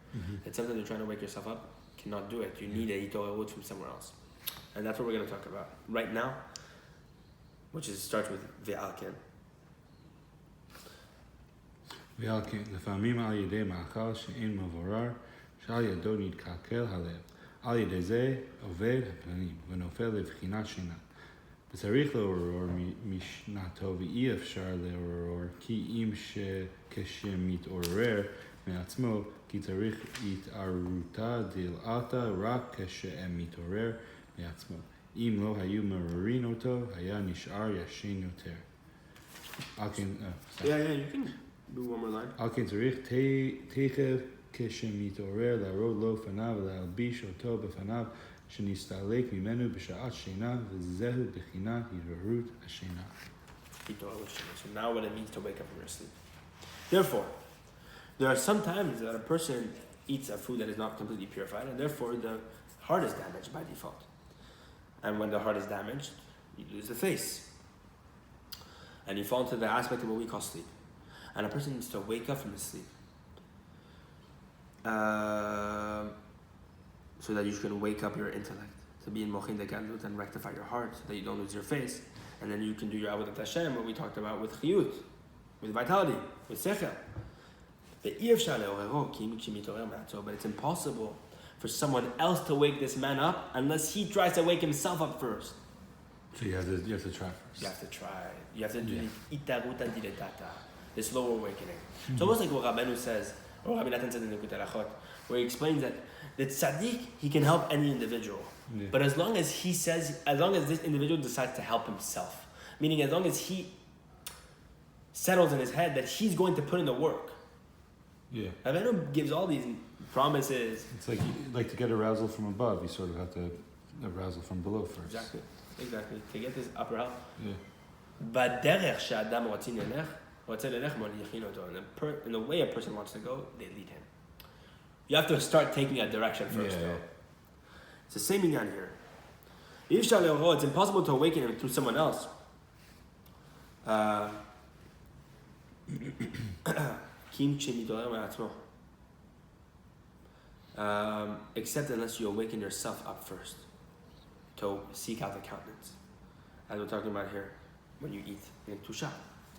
A: That sometimes you're trying to wake yourself up, cannot do it. You need a hitorut from somewhere else. And that's what we're going to talk about right now, which starts with ve'alken.
B: ואלכן, לפעמים על ידי מאכל שאין מבורר, שעל ידו נתקלקל הלב. על ידי זה עובד הפנים, ונופל לבחינת שינה. וצריך לעורר משנתו, ואי אפשר לעורר, כי אם כשמתעורר מעצמו, כי צריך התעררותה דלעתה רק כשמתעורר מעצמו. אם לא היו מעוררים אותו, היה נשאר ישן יותר. אלכן,
A: Yeah, you can do one more line.
B: על כן צריך תכף כשמתעורר להראות לו פניו ולהלביש אותו בפניו שנסתלק ממנו בשעת שינה, וזהו בחינת התעוררות השינה.
A: So now what it means to wake up from your sleep. Therefore, there are some times that a person eats a food that is not completely purified, and therefore the heart is damaged by default. And when the heart is damaged, you lose the face. And you fall into the aspect of what we call sleep. And a person needs to wake up from his sleep. So that you can wake up your intellect. to be in mochin dekalut and rectify your heart so that you don't lose your face. And then you can do your avodat Hashem, what we talked about with chiyut, with vitality, with sechel. But it's impossible for someone else to wake this man up unless he tries to wake himself up first.
B: So you have to try first.
A: You have to try. You have to do the itaruta diletata, this slower awakening. It's almost like what Rabbeinu says, or Rabbi Natan said in the Likutei Halachot, where he explains that the tzaddik, he can help any individual.
B: Yeah.
A: But as long as this individual decides to help himself, meaning as long as he settles in his head that he's going to put in the work.
B: Yeah.
A: Rabbeinu gives all these promises.
B: It's like to get arousal from above, you sort of have to arousal from below first.
A: Exactly. To get this upper help.
B: Yeah.
A: בדרך שהאדם רוצה ללך מוליכים אותו. In the way a person wants to go, they lead him. You have to start taking a direction first, though. It's the same thing here. It's impossible to awaken him through someone else. Except unless you awaken yourself up first to seek out the countenance. As we're talking about here, when you eat in Tusha,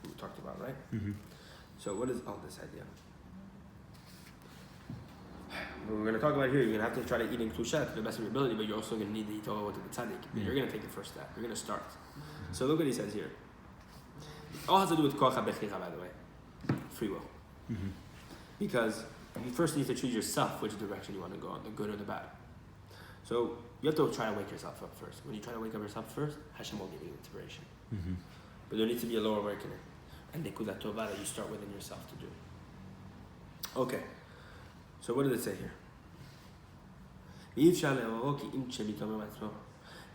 A: we talked about, right?
B: Mm-hmm.
A: So what is all this idea? What we're going to talk about here, you're going to have to try to eat in Tusha to the best of your ability, but you're also going to need the Torah to the tzaddik. Mm-hmm. You're going to take the first step. You're going to start. Mm-hmm. So look what he says here. It all has to do with koach ha-bechira, by the way. Free will. Mm-hmm. Because you first need to choose yourself which direction you want to go in, the good or the bad. So you have to try to wake yourself up first. When you try to wake up yourself first, Hashem will give you inspiration. Mm-hmm. But there needs to be a lower awakening. And nekudat tova that you start within yourself to do. Okay. So what does it say here?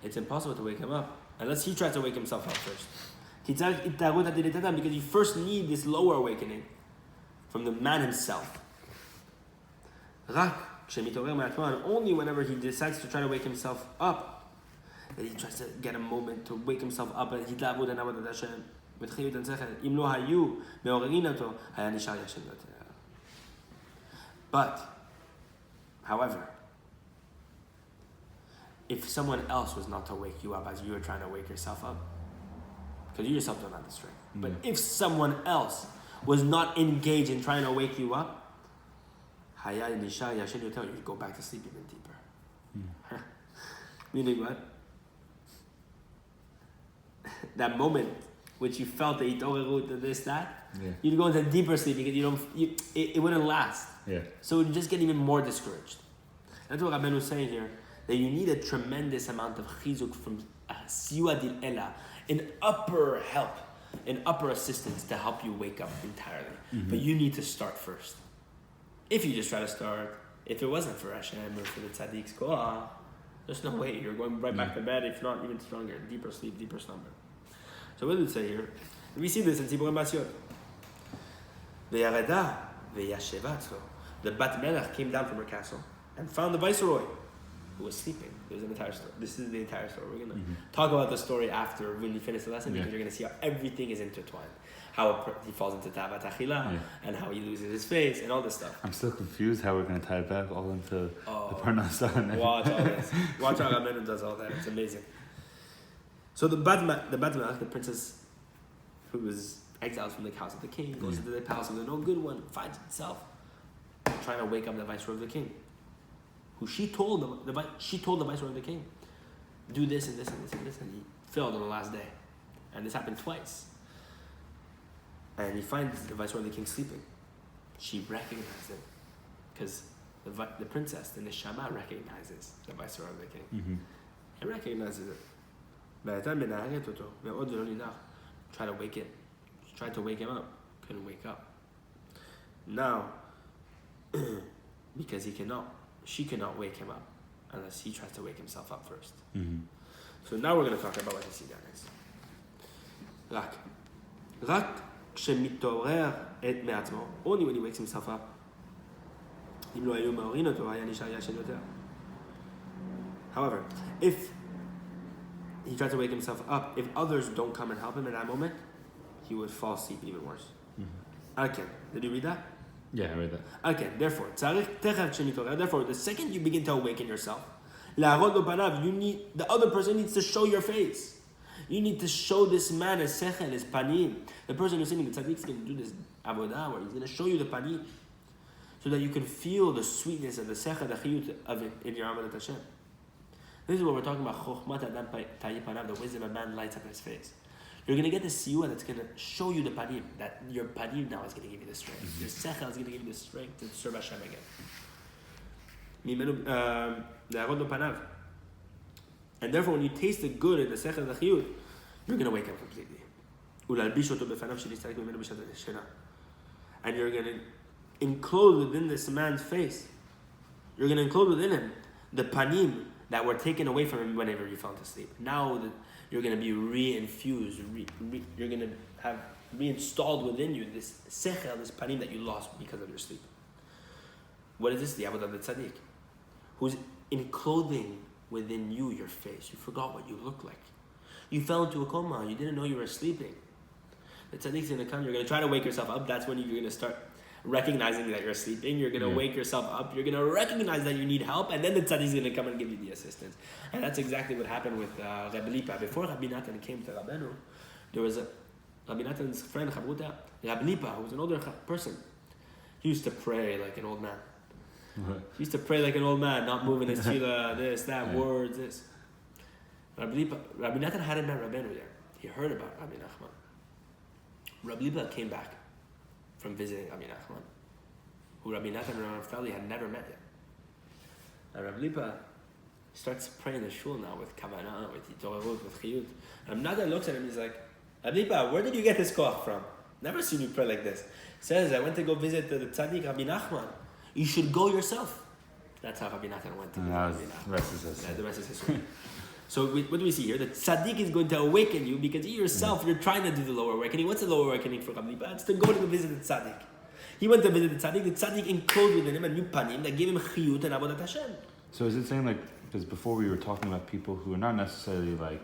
A: It's impossible to wake him up unless he tries to wake himself up first. Because you first need this lower awakening from the man himself. Only whenever he decides to try to wake himself up, that he tries to get a moment to wake himself up and but, however, if someone else was not to wake you up as you were trying to wake yourself up, because you yourself don't have the strength, but if someone else was not engaged in trying to wake you up, you go back to sleep even deeper. Meaning what? That moment which you felt that this, that, you'd go into deeper sleep because it wouldn't last.
B: Yeah.
A: So it would just get even more discouraged. That's what Rabbeinu is saying here, that you need a tremendous amount of chizuk from siyua dil ela, an upper help, an upper assistance to help you wake up entirely. Mm-hmm. But you need to start first. If you just try to start, if it wasn't for Hashem or for the tzaddik's koah, there's no way. You're going right back to bed, if not even stronger, deeper sleep, deeper slumber. So what did it say here? We see this in Tzibur Masiot. The Bat Melech came down from her castle and found the viceroy who was sleeping. There's an entire story. This is the entire story. We're going to talk about the story after when we finish the lesson because you're going to see how everything is intertwined. How he falls into Tavat Achila and how he loses his face and all this stuff.
B: I'm still confused how we're going to tie it back all into the Parnasa.
A: Watch all this. Watch how Rabbeinu does all that. It's amazing. So the Bat Melech, the princess who was exiled from the house of the king, goes into the palace of the no good one, finds himself trying to wake up the viceroy of the king, who she told the viceroy of the king, do this and this and this and this, and he failed on the last day, and this happened twice. And he finds the viceroy of the king sleeping. She recognized him because the princess, the neshama, recognizes the viceroy of the king. Mm-hmm. He recognizes it. Tried to wake him up, couldn't wake up. Now, because she cannot wake him up unless he tries to wake himself up first. Mm-hmm. So now we're going to talk about what you see down next. Only when he wakes himself up. However, if he tries to wake himself up, if others don't come and help him in that moment, he would fall asleep even worse. Okay, did you read that?
B: Yeah, I read that.
A: Okay, therefore, the second you begin to awaken yourself, You need, the other person needs to show your face. You need to show this man his sechel, his panim. The person who's sitting, the tzaddik is going to do this avodah, where he's going to show you the panim, so that you can feel the sweetness of the sechel, the chiyut of it in your avodah Hashem. This is what we're talking about. Chokhmat adam tayi panav, the wisdom of man lights up his face. You're going to get the siyua that's going to show you the panim, that your panim now is going to give you the strength. Your sechel is going to give you the strength to serve Hashem again. And therefore, when you taste the good in the sechel and the chiyut, you're going to wake up completely. And you're going to enclose within this man's face, you're going to enclose within him the panim that were taken away from him whenever you fell to sleep. Now that you're going to be reinfused, you're going to have reinstalled within you this sechel, this panim that you lost because of your sleep. What is this? The avodah of the tzaddik, who's enclothing within you your face. You forgot what you look like. You fell into a coma. You didn't know you were sleeping. The tzaddik's going to come. You're going to try to wake yourself up. That's when you're going to start recognizing that you're sleeping. You're going to wake yourself up. You're going to recognize that you need help. And then the tzaddik's going to come and give you the assistance. And that's exactly what happened with Rabbi Lipa. Before Rabbi Natan came to Rabbeinu, there was Rabbi Natan's friend, Chabruta, Rabbi Lipa, who was an older person. He used to pray like an old man. He used to pray like an old man, not moving his tefillah, this, that, words, this. Rabbi Natan hadn't met Rabbeinu yet. He heard about Rabbi Nachman. Rabbi Lipa came back from visiting Rabbi Nachman, who Rabbi Natan and Rabbi Naftali had never met yet. And Rabbi Lipa starts praying the shul now with kavanah, with Torah, with chiyut. And Rabbi Natan looks at him and he's like, Rabbi Lipa, where did you get this koach from? Never seen you pray like this. Says, I went to go visit the tzaddik Rabbi Nachman. You should go yourself. That's how Rabbi Natan went to visit Rabbi Nachman. The rest is history. So what do we see here? The tzaddik is going to awaken you because you yourself, you're trying to do the lower awakening. What's the lower awakening for Rabbi Lipa? It's to go to visit the tzaddik. He went to visit the tzaddik enclosed within him a new panim that gave him chiyut and avodat Hashem.
B: So is it saying like, because before we were talking about people who are not necessarily like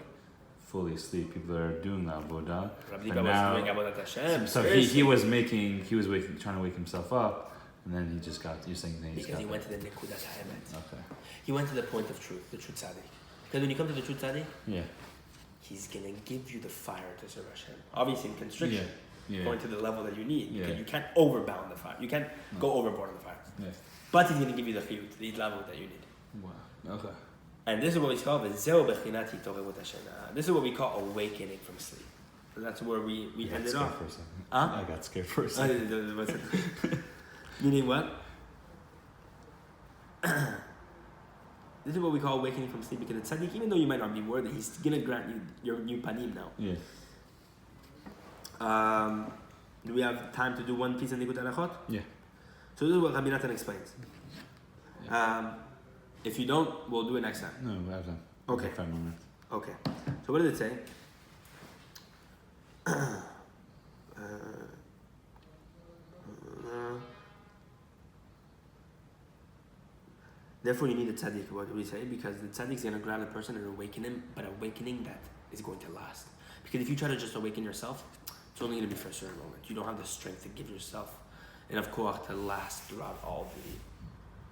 B: fully asleep, people that are doing the avodah.
A: Rabbi Lipa was doing avodat Hashem.
B: So he was trying to wake himself up. And then he just got, you're saying that
A: because he went to the nekudat ha'emet.
B: Okay.
A: He went to the point of truth, the true tzaddik. Because when you come to the true tzaddik, he's going to give you the fire to serve Hashem. Obviously in constriction, going to the level that you need. Because you can't overbound the fire. You can't go overboard on the fire. But he's going to give you the chiyut, the level that you need.
B: Wow. Okay.
A: And this is what we call this is what we call awakening from sleep. So that's where we ended off.
B: I got scared for a second.
A: Meaning what? This is what we call awakening from sleep, because the tzaddik, even though you might not be worthy, he's going to grant you your new panim now.
B: Yeah.
A: Do we have time to do one piece of Nikut Arachot?
B: Yeah.
A: So this is what Rabbi Natan explains. If you don't, we'll do it next time.
B: No, we have time.
A: Okay.
B: 5 more minutes.
A: Okay. So what did it say? Therefore, you need a tzaddik. What do we say? Because the tzaddik is going to grab the person and awaken him, but awakening that is going to last. Because if you try to just awaken yourself, it's only going to be for a certain moment. You don't have the strength to give yourself enough koach to last throughout all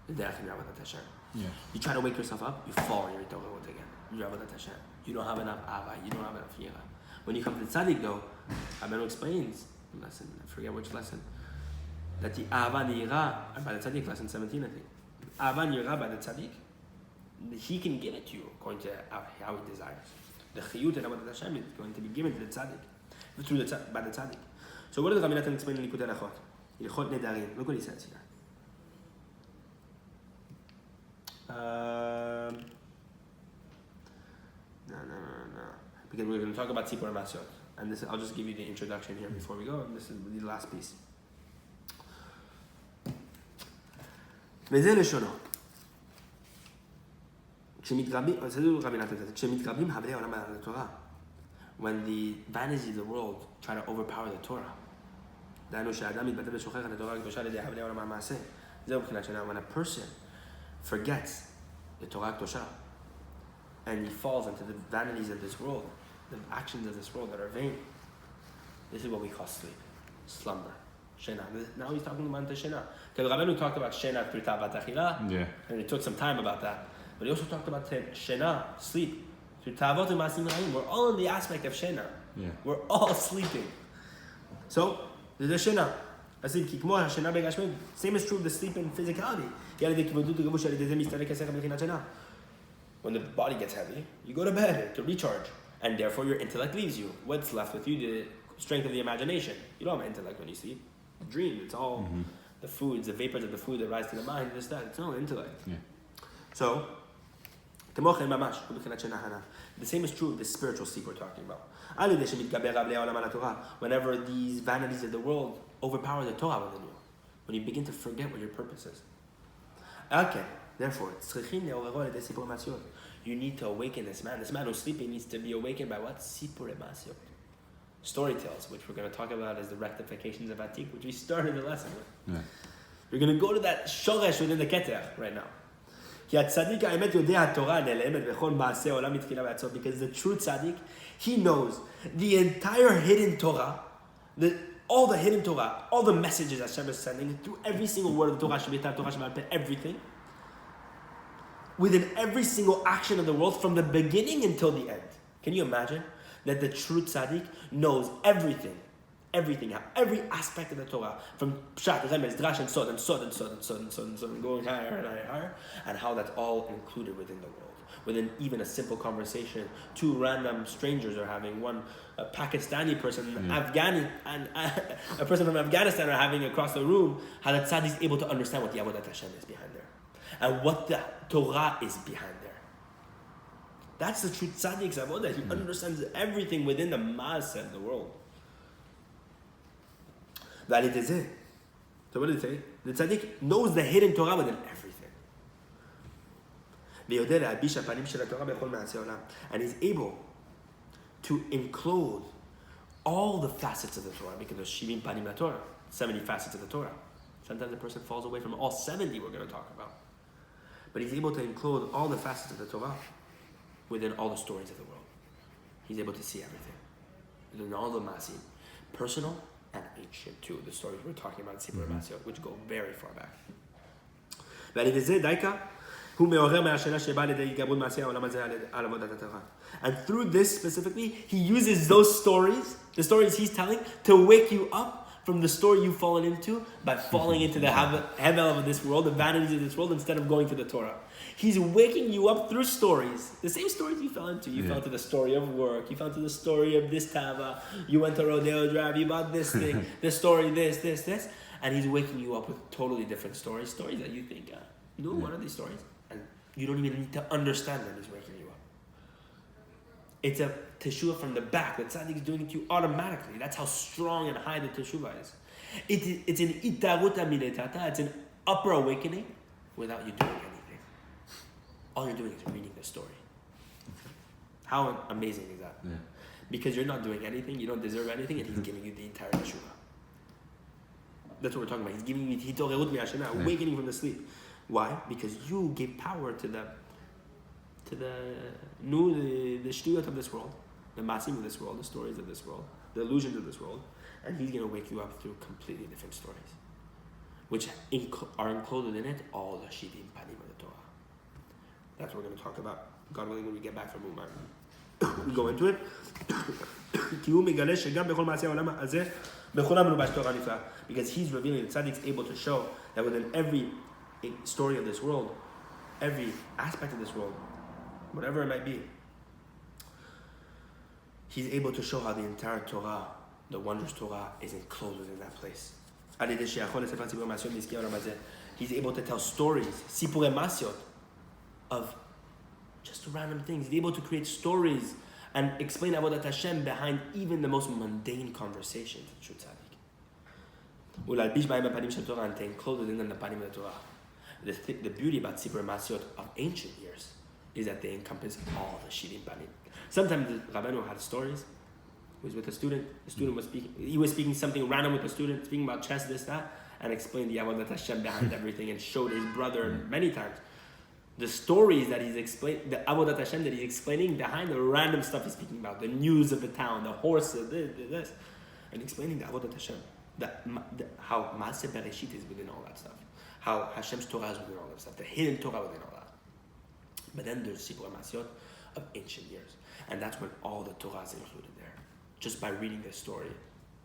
A: the derech and avodat Hashem.
B: Yeah.
A: You try to wake yourself up, you fall in your Torah again. You're avodat Hashem. You don't have enough ava. You don't have enough yira. When you come to the tzaddik, though, Rabbeinu explains lesson. I forget which lesson. That the ava and the yira are by the tzaddik, lesson 17, I think. Ava and yira by the tzaddik, he can give it to you according to how he desires. The chiyut and avodat Hashem is going to be given to the tzaddik by the tzaddik. So what does Rabbi Natan explain in Likutei Arachot? Hilchot Nedarim. Look what he says here. No. Because we're going to talk about Tzipor and Masyot. And this, I'll just give you the introduction here before we go. And this is the last piece. וזה לשונו. כשמתרבים הבלי העולם על התורה, when the vanities of the world try to overpower the Torah, דהיינו שהאדם מתבטא ושוכח את התורה הקדושה על ידי הבלי העולם המעשה, זהו מבחינת שנה. When a person forgets the Torah הקדושה, and he falls into the vanities of this world, the actions of this world that are vain, this is what we call sleep, slumber. Shena. Now he's talking about the Shena. Because Rabbeinu talked about Shena Pirta Batachila, and it took some time about that. But he also talked about shena, sleep. Through Tavot and Masim Ra'im, we're all in the aspect of shena.
B: Yeah.
A: We're all sleeping. So, there's a shena. Same is true of the sleep and physicality. When the body gets heavy, you go to bed to recharge. And therefore your intellect leaves you. What's left with you? The strength of the imagination. You don't have intellect when you sleep. Dream. It's all the foods, the vapors of the food that rise to the mind, this, that. It's no intellect.
B: Yeah.
A: So, the same is true of the spiritual sleep we're talking about. Whenever these vanities of the world overpower the Torah within you, when you begin to forget what your purpose is. Okay, therefore, you need to awaken this man. This man who's sleeping needs to be awakened by what? Sipurei Masiot. Story tales, which we're going to talk about as the rectifications of Atik, which we started the lesson with.
B: Yeah.
A: We're going to go to that shoresh within the Keter right now. Because the true tzaddik, he knows the entire hidden Torah, all the hidden Torah, all the messages that Hashem is sending through every single word of the Torah, everything, within every single action of the world from the beginning until the end. Can you imagine that the true tzaddik knows everything, every aspect of the Torah, from Pshat, Remez, Drash, and Sod, and going higher and higher, and how that's all included within the world. Within even a simple conversation, two random strangers are having, a Pakistani person, and a person from Afghanistan are having across the room, how the tzaddik is able to understand what the Avodat Hashem is behind there, and what the Torah is behind there. That's the true tzaddik's avodah. He understands everything within the maaseh of the world. So what did it say? The tzaddik knows the hidden Torah within everything. And he's able to enclose all the facets of the Torah, because there's Shivim Panim LaTorah, 70 facets of the Torah. Sometimes a person falls away from all 70 we're going to talk about. But he's able to enclose all the facets of the Torah within all the stories of the world. He's able to see everything. Within all the masim, personal and ancient too. The stories we're talking about in Sipurei Masiot, which go very far back. And through this specifically, he uses those stories, the stories he's telling, to wake you up from the story you've fallen into by falling into the hevel of this world, the vanities of this world, instead of going to the Torah. He's waking you up through stories, the same stories you fell into. You fell into the story of work, you fell into the story of this tava, you went to Rodeo Drive, you bought this thing, this story, this, and he's waking you up with totally different stories that you think, what are these stories? And you don't even need to understand them, he's waking you up. It's a teshuvah from the back. The tzaddik is doing it to you automatically. That's how strong and high the teshuvah is. It's an itaruta miletata. It's an upper awakening without you doing anything. All you're doing is reading the story. How amazing is that?
B: Yeah.
A: Because you're not doing anything, you don't deserve anything, and he's giving you the entire teshuvah. That's what we're talking about. He's giving you hitorerut mi'ashena, awakening from the sleep. Why? Because you gave power to the shtuyot of this world, the masim of this world, the stories of this world, the illusions of this world, and he's going to wake you up through completely different stories, which are included in it all the shivim panim of the Torah. That's what we're going to talk about, God willing, when we get back from Uman. We go into it. Because he's revealing, the tzaddik's able to show that within every story of this world, every aspect of this world, whatever it might be, he's able to show how the entire Torah, the wondrous Torah, is enclosed within that place. He's able to tell stories, Sipurei Masiot, of just random things. He's able to create stories and explain Avodat Hashem behind even the most mundane conversations of true tzaddik. And to enclose within the panim of the Torah. The beauty about Sipurei Masiot of ancient years is that they encompass all the Shivim Panim. Sometimes the Rabbeinu had stories. He was with a student. The student was speaking. He was speaking something random with the student, speaking about chess, this, that, and explained the Avodat Hashem behind everything, and showed his brother many times the stories that he's explaining, the Avodat Hashem that he's explaining behind the random stuff he's speaking about, the news of the town, the horses, this, and explaining the Avodat Hashem, how Maaseh Bereshit is within all that stuff, how Hashem's Torah is within all that stuff, the hidden Torah within all that. But then there's Sipur Masiot of ancient years. And that's when all the Torah is included there. Just by reading the story,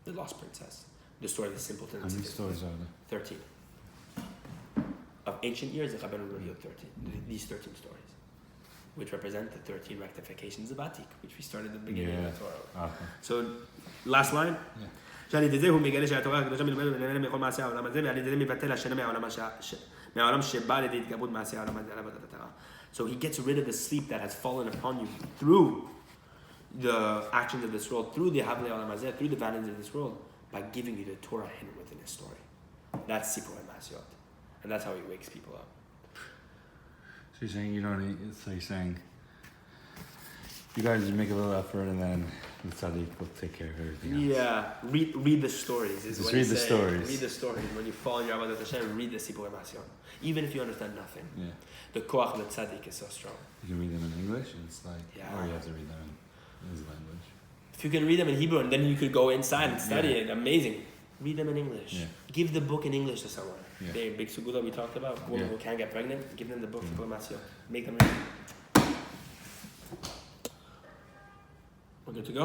A: the lost princess, the story of the simpleton.
B: How many stories are there?
A: 13. Of ancient years, the Rabbanon revealed 13. These 13 stories, which represent the 13 rectifications of Atik, which we started at the beginning of the Torah.
B: Okay.
A: So, last line. שעל ידי זה הוא מגלה שהתורה הקדושה מלמדת ונהנה מכל מעשי העולם הזה, ועל ידי זה מבטל השנה מהעולם שבא לידי התגברות מעשי העולם הזה על עבודת התורה. So he gets rid of the sleep that has fallen upon you through the actions of this world, through the Havlei Olam Hazeh, through the vanities of this world, by giving you the Torah hidden within his story. That's Sipur Masiot. And that's how he wakes people up.
B: So you're saying you don't need, so you're saying you guys make a little effort and then the tzaddik will take care of everything else.
A: Yeah, read the stories.
B: Just read the stories.
A: Read the stories. When you fall in your Avodat Hashem, read the Sipur Masiot. Even if you understand nothing.
B: Yeah.
A: The koach of the tzaddik is so strong.
B: You can read them in English, it's like,
A: Yeah.
B: or you have to read them in his language.
A: If you can read them in Hebrew and then you could go inside and study it, amazing. Read them in English.
B: Yeah.
A: Give the book in English to someone.
B: Yeah.
A: The big sugula we talked about, women who can't get pregnant, give them the book for Masio. Make them read. We're good to go.